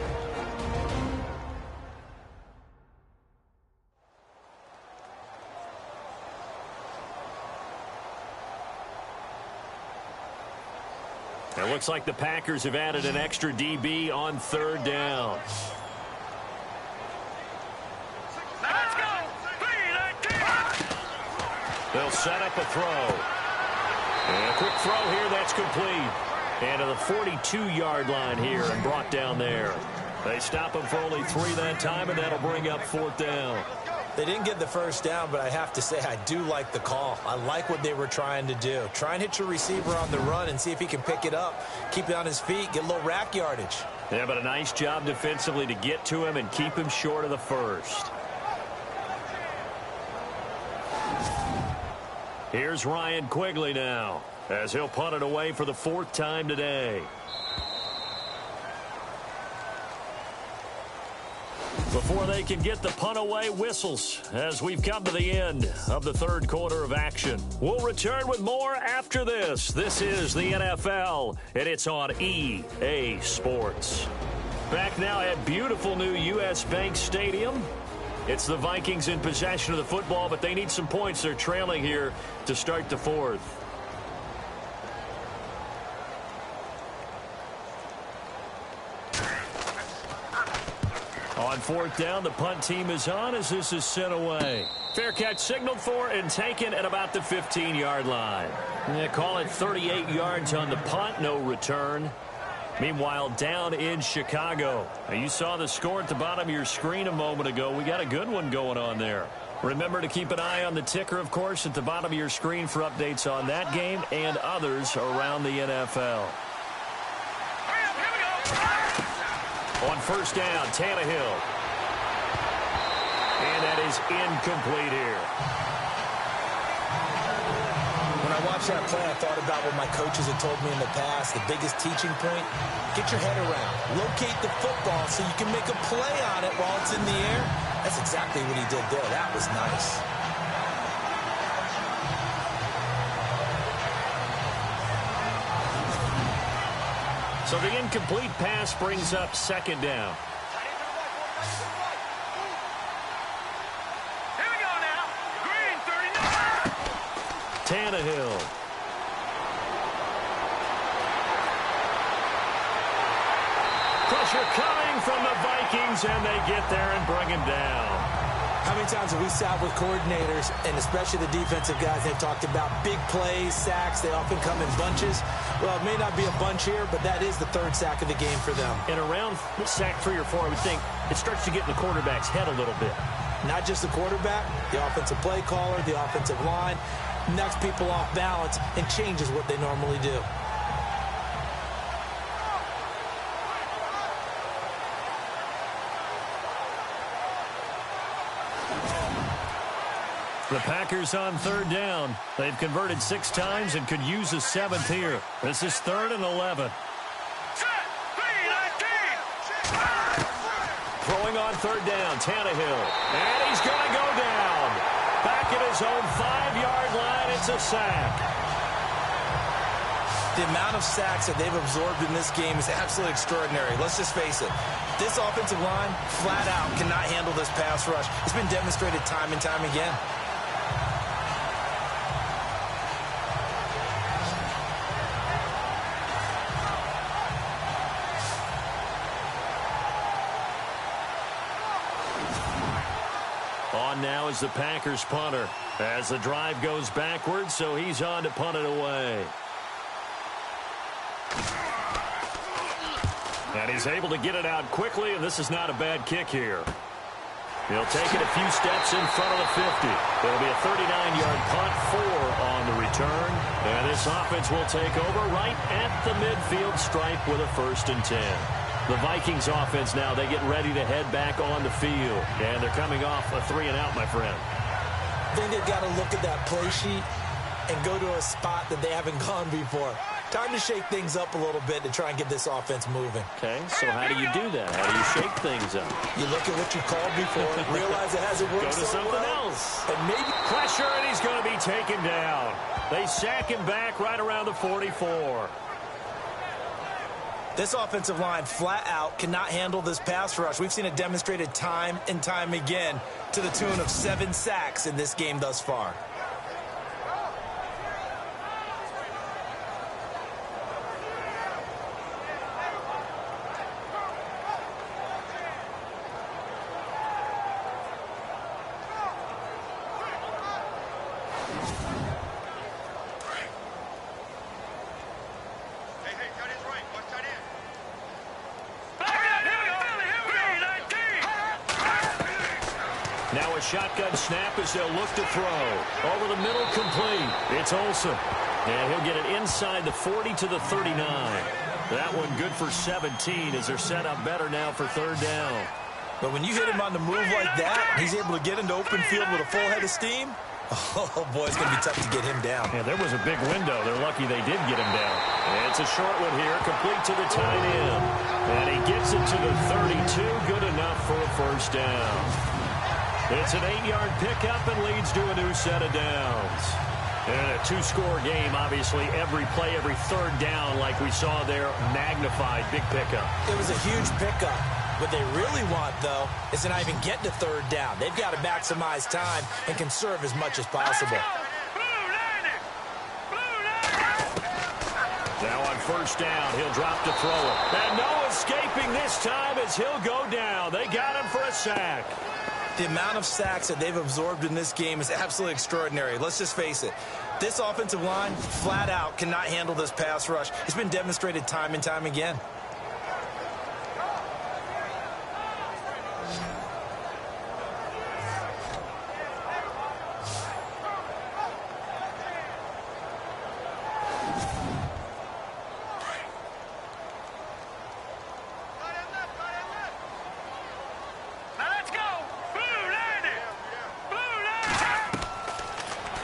B: It looks like the Packers have added an extra DB on 3rd down.
C: Let's go!
B: They'll set up a throw. And a quick throw here, that's complete. And to the 42-yard line here and brought down there. They stop him for only 3 that time, and that'll bring up 4th down.
A: They didn't get the first down, but I have to say I do like the call. I like what they were trying to do. Try and hit your receiver on the run and see if he can pick it up. Keep it on his feet, get a little rack yardage.
B: Yeah, but a nice job defensively to get to him and keep him short of the first. Here's Ryan Quigley now, as he'll punt it away for the 4th time today. Before they can get the punt away, whistles as we've come to the end of the 3rd quarter of action. We'll return with more after this. This is the NFL, and it's on EA Sports. Back now at beautiful new U.S. Bank Stadium. It's the Vikings in possession of the football, but they need some points. They're trailing here to start the 4th. On 4th down, the punt team is on as this is sent away. Fair catch signaled for and taken at about the 15-yard line. Yeah, call it 38 yards on the punt, no return. Meanwhile, down in Chicago. Now, you saw the score at the bottom of your screen a moment ago. We got a good one going on there. Remember to keep an eye on the ticker, of course, at the bottom of your screen for updates on that game and others around the NFL. On 1st down, Tannehill. And that is incomplete here.
A: When I watched that play, I thought about what my coaches had told me in the past. The biggest teaching point, get your head around. Locate the football so you can make a play on it while it's in the air. That's exactly what he did there. That was nice.
B: So the incomplete pass brings up 2nd down.
C: Here we go now. Green 39.
B: Tannehill. Pressure coming from the Vikings, and they get there and bring him down.
A: How many times have we sat with coordinators, and especially the defensive guys, they've talked about big plays, sacks. They often come in bunches. Well, it may not be a bunch here, but that is the 3rd sack of the game for them.
B: And around sack 3 or 4, I would think it starts to get in the quarterback's head a little bit.
A: Not just the quarterback, the offensive play caller, the offensive line, knocks people off balance and changes what they normally do.
B: The Packers on 3rd down. They've converted 6 times and could use a 7th here. This is 3rd and 11. Throwing on 3rd down, Tannehill. And he's going to go down. Back at his own 5-yard line, it's a sack.
A: The amount of sacks that they've absorbed in this game is absolutely extraordinary. Let's just face it. This offensive line, flat out, cannot handle this pass rush. It's been demonstrated time and time again.
B: On now is the Packers punter as the drive goes backwards, so he's on to punt it away. And he's able to get it out quickly, and this is not a bad kick here. He'll take it a few steps in front of the 50. It'll be a 39-yard punt, 4 on the return. And this offense will take over right at the midfield stripe with a 1st and 10. The Vikings offense now, they get ready to head back on the field. And they're coming off a 3-and-out, my friend.
A: I think they've got to look at that play sheet and go to a spot that they haven't gone before. Time to shake things up a little bit to try and get this offense moving.
B: Okay, so how do you do that? How do you shake things up?
A: You look at what you called before, realize it hasn't worked
B: Go to
A: so
B: something
A: well,
B: else.
A: and maybe
B: Pressure, and he's going to be taken down. They sack him back right around the 44.
A: this offensive line flat out cannot handle this pass rush. We've seen it demonstrated time and time again to the tune of 7 sacks in this game thus far.
B: Now a shotgun snap as they'll look to throw. Over the middle, complete. It's Olsen. And he'll get it inside the 40 to the 39. That one good for 17 as they're set up better now for 3rd down.
A: But when you hit him on the move like that, he's able to get into open field with a full head of steam. Oh, boy, it's going to be tough to get him down.
B: Yeah, there was a big window. They're lucky they did get him down. And it's a short one here, complete to the tight end. And he gets it to the 32, good enough for a 1st down. It's an 8-yard pickup and leads to a new set of downs. And a 2-score game, obviously, every play, every 3rd down, like we saw there, magnified, big pickup.
A: It was a huge pickup. What they really want, though, is to not even get to 3rd down. They've got to maximize time and conserve as much as possible.
B: Now on 1st down, he'll drop to throw it. And no escaping this time as he'll go down. They got him for a sack.
A: The amount of sacks that they've absorbed in this game is absolutely extraordinary. Let's just face it. This offensive line, flat out, cannot handle this pass rush. It's been demonstrated time and time again.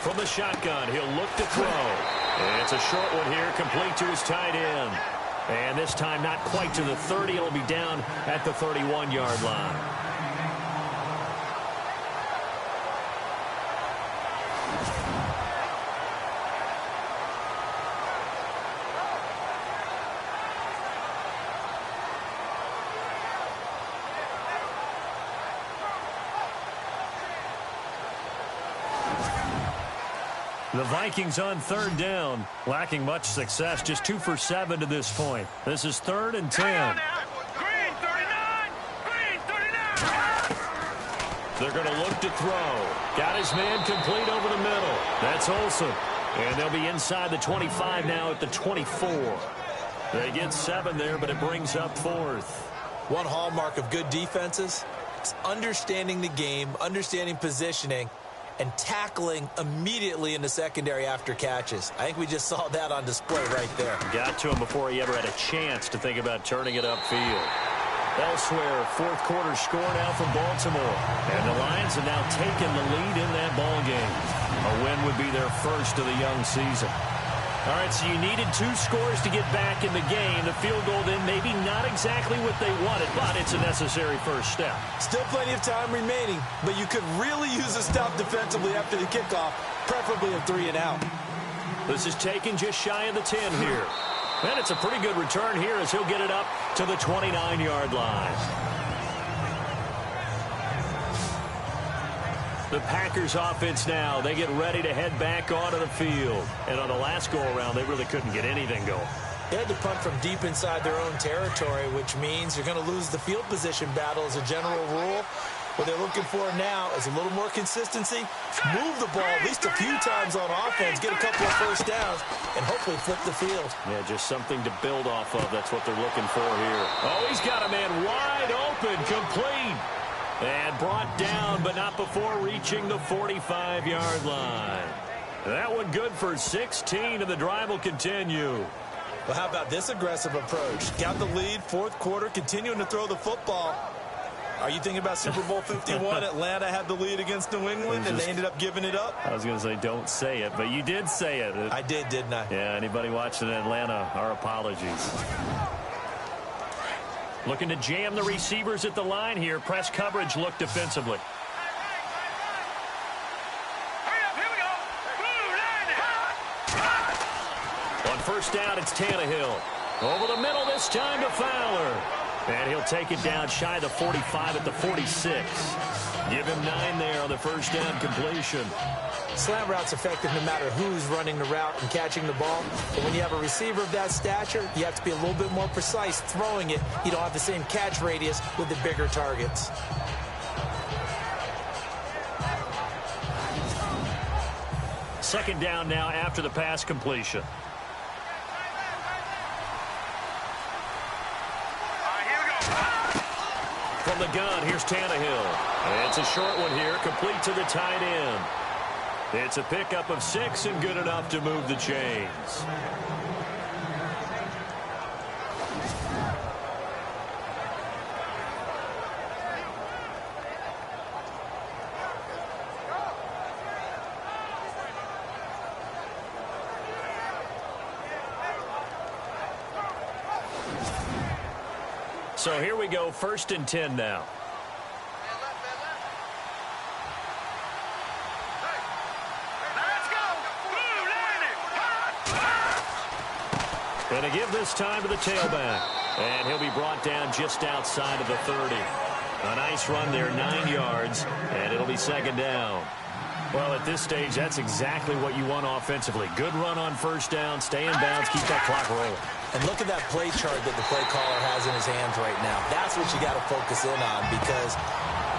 B: From the shotgun, he'll look to throw. And it's a short one here, complete to his tight end. And this time not quite to the 30. It'll be down at the 31-yard line. The Vikings on 3rd down, lacking much success, just 2 for 7 to this point. This is 3rd and 10. They're going to look to throw. Got his man complete over the middle. That's Olsen. And they'll be inside the 25 now at the 24. They get 7 there, but it brings up 4th.
A: One hallmark of good defenses is understanding the game, understanding positioning, and tackling immediately in the secondary after catches. I think we just saw that on display right there.
B: Got to him before he ever had a chance to think about turning it upfield. Elsewhere, 4th quarter score now from Baltimore. And the Lions have now taken the lead in that ball game. A win would be their first of the young season. All right, so you needed 2 scores to get back in the game. The field goal then maybe not exactly what they wanted, but it's a necessary first step.
A: Still plenty of time remaining, but you could really use a stop defensively after the kickoff, preferably a 3 and out.
B: This is taken just shy of the 10 here. And it's a pretty good return here as he'll get it up to the 29-yard line. The Packers offense now, they get ready to head back onto the field. And on the last go-around, they really couldn't get anything going.
A: They had to punt from deep inside their own territory, which means you're going to lose the field position battle as a general rule. What they're looking for now is a little more consistency, move the ball at least a few times on offense, get a couple of 1st downs, and hopefully flip the field.
B: Yeah, just something to build off of. That's what they're looking for here. Oh, he's got a man wide open, complete. And brought down, but not before reaching the 45-yard line. That one good for 16, and the drive will continue.
A: Well, how about this aggressive approach? Got the lead, 4th quarter, continuing to throw the football. Are you thinking about Super Bowl 51? Atlanta had the lead against New England, and they ended up giving it up?
B: I was going to say don't say it, but you did say it.
A: I did, didn't I?
B: Yeah, anybody watching Atlanta, our apologies. Looking to jam the receivers at the line here. Press coverage look defensively. On first down, it's Tannehill. Over the middle this time to Fowler. And he'll take it down shy of the 45 at the 46. Give him 9 there on the first down completion.
A: Slant route's effective no matter who's running the route and catching the ball. But when you have a receiver of that stature, you have to be a little bit more precise throwing it. You don't have the same catch radius with the bigger targets.
B: Second down now after the pass completion. From the gun, here's Tannehill. It's a short one here, complete to the tight end. It's a pickup of 6 and good enough to move the chains. So here we go, 1st and 10 now. And a give this time to the tailback. And he'll be brought down just outside of the 30. A nice run there, 9 yards, and it'll be 2nd down. Well, at this stage, that's exactly what you want offensively. Good run on first down, stay in bounds, keep that clock rolling.
A: And look at that play chart that the play caller has in his hands right now. That's what you got to focus in on because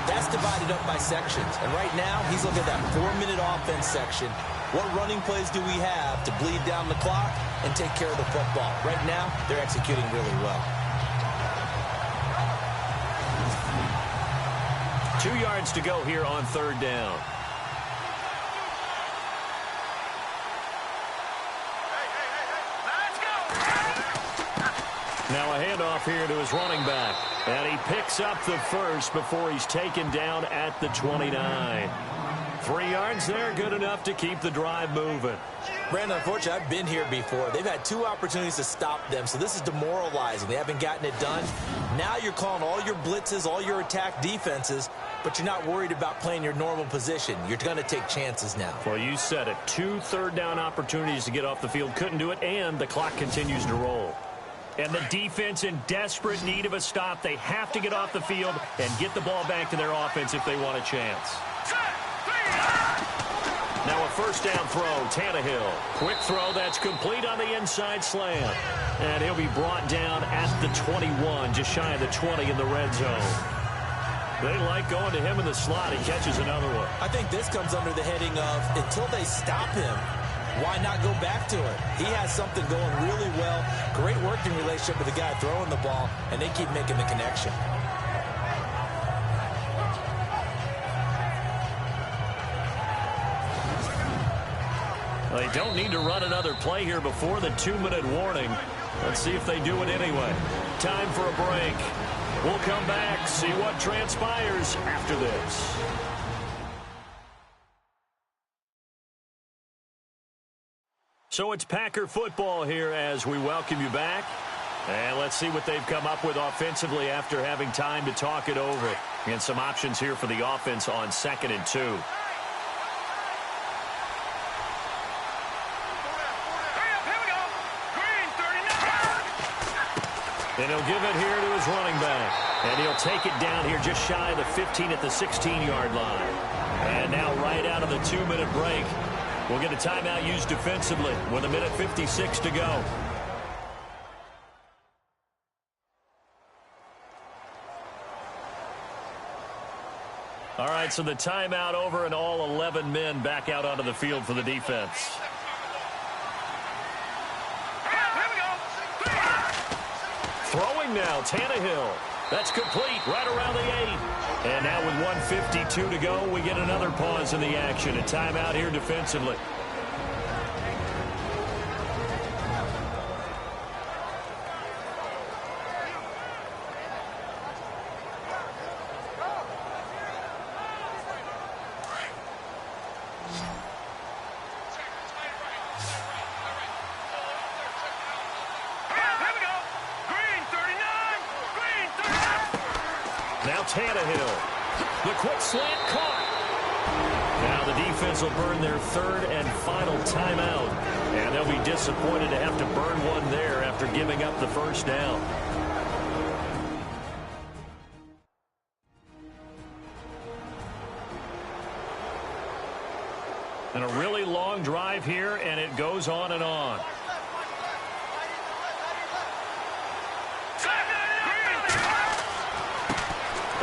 A: that's divided up by sections. And right now, he's looking at that 4-minute offense section. What running plays do we have to bleed down the clock and take care of the football? Right now, they're executing really well.
B: 2 yards to go here on 3rd down. Now a handoff here to his running back. And he picks up the first before he's taken down at the 29. 3 yards there, good enough to keep the drive moving.
A: Brandon, unfortunately, I've been here before. They've had 2 opportunities to stop them, so this is demoralizing. They haven't gotten it done. Now you're calling all your blitzes, all your attack defenses, but you're not worried about playing your normal position. You're going to take chances now.
B: Well, you said it. 2 third-down opportunities to get off the field. Couldn't do it, and the clock continues to roll. And the defense in desperate need of a stop. They have to get off the field and get the ball back to their offense if they want a chance. Now a first down throw, Tannehill. Quick throw that's complete on the inside slant. And he'll be brought down at the 21, just shy of the 20 in the red zone. They like going to him in the slot. He catches another one.
A: I think this comes under the heading of until they stop him, why not go back to it? He has something going really well. Great working relationship with the guy throwing the ball, and they keep making the connection.
B: They don't need to run another play here before the 2-minute warning. Let's see if they do it anyway. Time for a break. We'll come back, see what transpires after this. So it's Packer football here as we welcome you back. And let's see what they've come up with offensively after having time to talk it over. And some options here for the offense on 2nd and 2. And he'll give it here to his running back. And he'll take it down here just shy of the 15 at the 16-yard line. And now right out of the 2-minute break, we'll get a timeout used defensively with 1:56 to go. All right, so the timeout over and all 11 men back out onto the field for the defense. Throwing now, Tannehill. That's complete right around the 8. And now with 1:52 to go, we get another pause in the action. A timeout here defensively. Now Tannehill. The quick slant caught. Now the defense will burn their third and final timeout. And they'll be disappointed to have to burn one there after giving up the first down. And a really long drive here, and it goes on and on.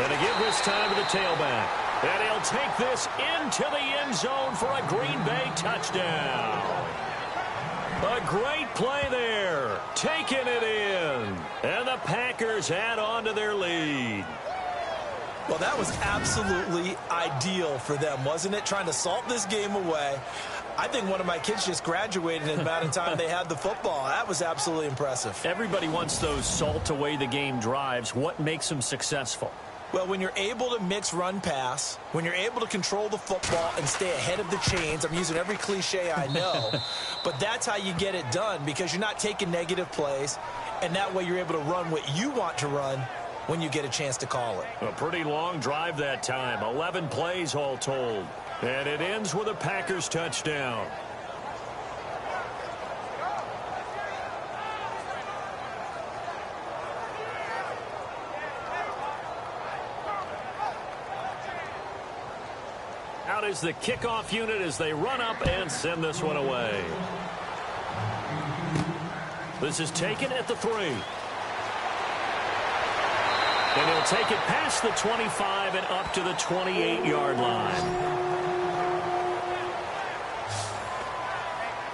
B: And to give this time to the tailback. And he'll take this into the end zone for a Green Bay touchdown. A great play there. Taking it in. And the Packers add on to their lead.
A: Well, that was absolutely ideal for them, wasn't it? Trying to salt this game away. I think one of my kids just graduated in the amount of time they had the football. That was absolutely impressive.
B: Everybody wants those salt away the game drives. What makes them successful?
A: Well, when you're able to mix run-pass, when you're able to control the football and stay ahead of the chains, I'm using every cliche I know, but that's how you get it done because you're not taking negative plays, and that way you're able to run what you want to run when you get a chance to call it.
B: A pretty long drive that time, 11 plays all told, and it ends with a Packers touchdown. Out is the kickoff unit as they run up and send this one away. This is taken at the 3. And he'll take it past the 25 and up to the 28-yard line.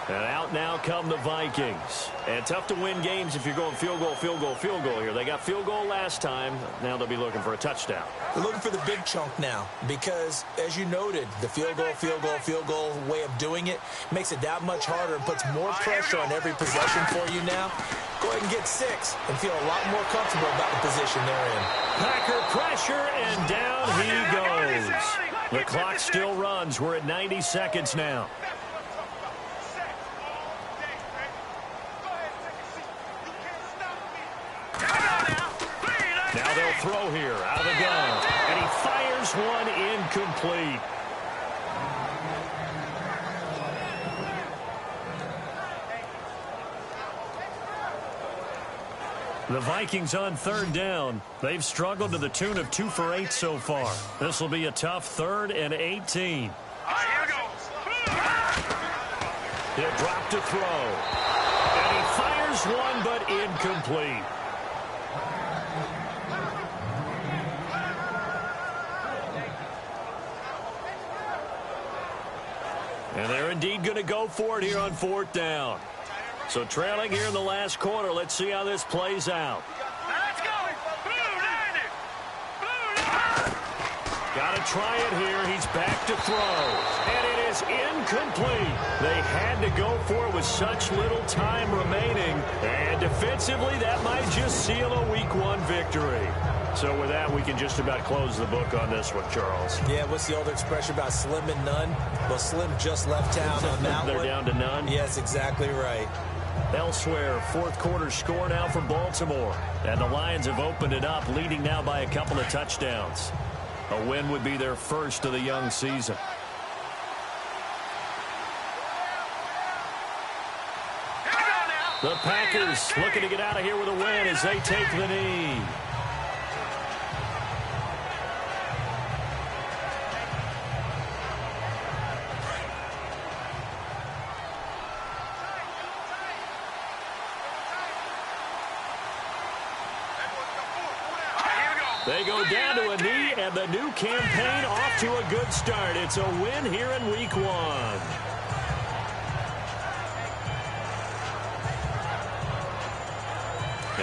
B: And out now come the Vikings. And tough to win games if you're going field goal, field goal, field goal here. They got field goal last time. Now they'll be looking for a touchdown.
A: They're looking for the big chunk now because, as you noted, the field goal way of doing it makes it that much harder and puts more pressure on every possession for you now. Go ahead and get 6 and feel a lot more comfortable about the position they're in.
B: Packer pressure, and down he goes. The clock still runs. We're at 90 seconds now. Now they'll throw here out of the gun. And he fires one incomplete. The Vikings on third down. They've struggled to the tune of 2 for 8 so far. This will be a tough 3rd and 18. He'll drop to throw. And he fires one, but incomplete. And they're indeed going to go for it here on 4th down. So trailing here in the last quarter. Let's see how this plays out.
C: Let's go! Blue 90!
B: Got to try it here. He's back to throw. And it is incomplete. They had to go for it with such little time remaining. And defensively, that might just seal a Week 1 victory. So with that, we can just about close the book on this one, Charles.
A: Yeah, what's the old expression about slim and none? Well, Slim just left town on that
B: They're
A: one.
B: down to none?
A: Yes, exactly right.
B: Elsewhere, 4th quarter score now for Baltimore. And the Lions have opened it up, leading now by a couple of touchdowns. A win would be their first of the young season. The Packers looking to get out of here with a win as they take the knee. They go down to a knee, and the new campaign off to a good start. It's a win here in Week 1.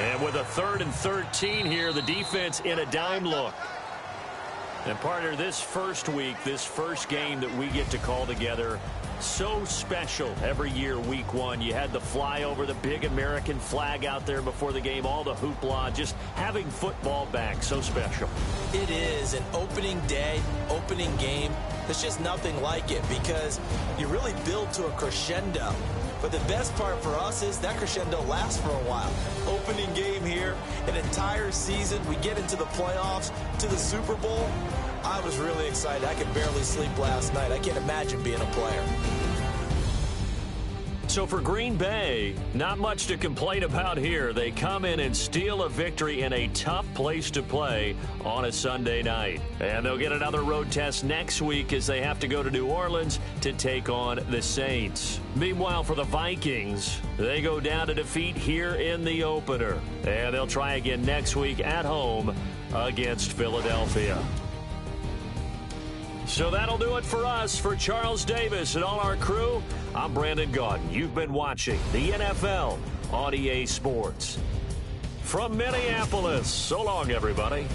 B: And with a 3rd and 13 here, the defense in a dime look. And partner, this first week, this first game that we get to call together, so special every year, Week 1. You had the flyover, the big American flag out there before the game, all the hoopla, just having football back, so special.
A: It is an opening day, opening game. There's just nothing like it because you really build to a crescendo. But the best part for us is that crescendo lasts for a while. Opening game here, an entire entire season. We get into the playoffs, to the Super Bowl. I was really excited. I could barely sleep last night. I can't imagine being a player.
B: So for Green Bay, not much to complain about here. They come in and steal a victory in a tough place to play on a Sunday night. And they'll get another road test next week as they have to go to New Orleans to take on the Saints. Meanwhile, for the Vikings, they go down to defeat here in the opener. And they'll try again next week at home against Philadelphia. So that'll do it for us. For Charles Davis and all our crew, I'm Brandon Gaudin. You've been watching the NFL on EA Sports. From Minneapolis, so long, everybody.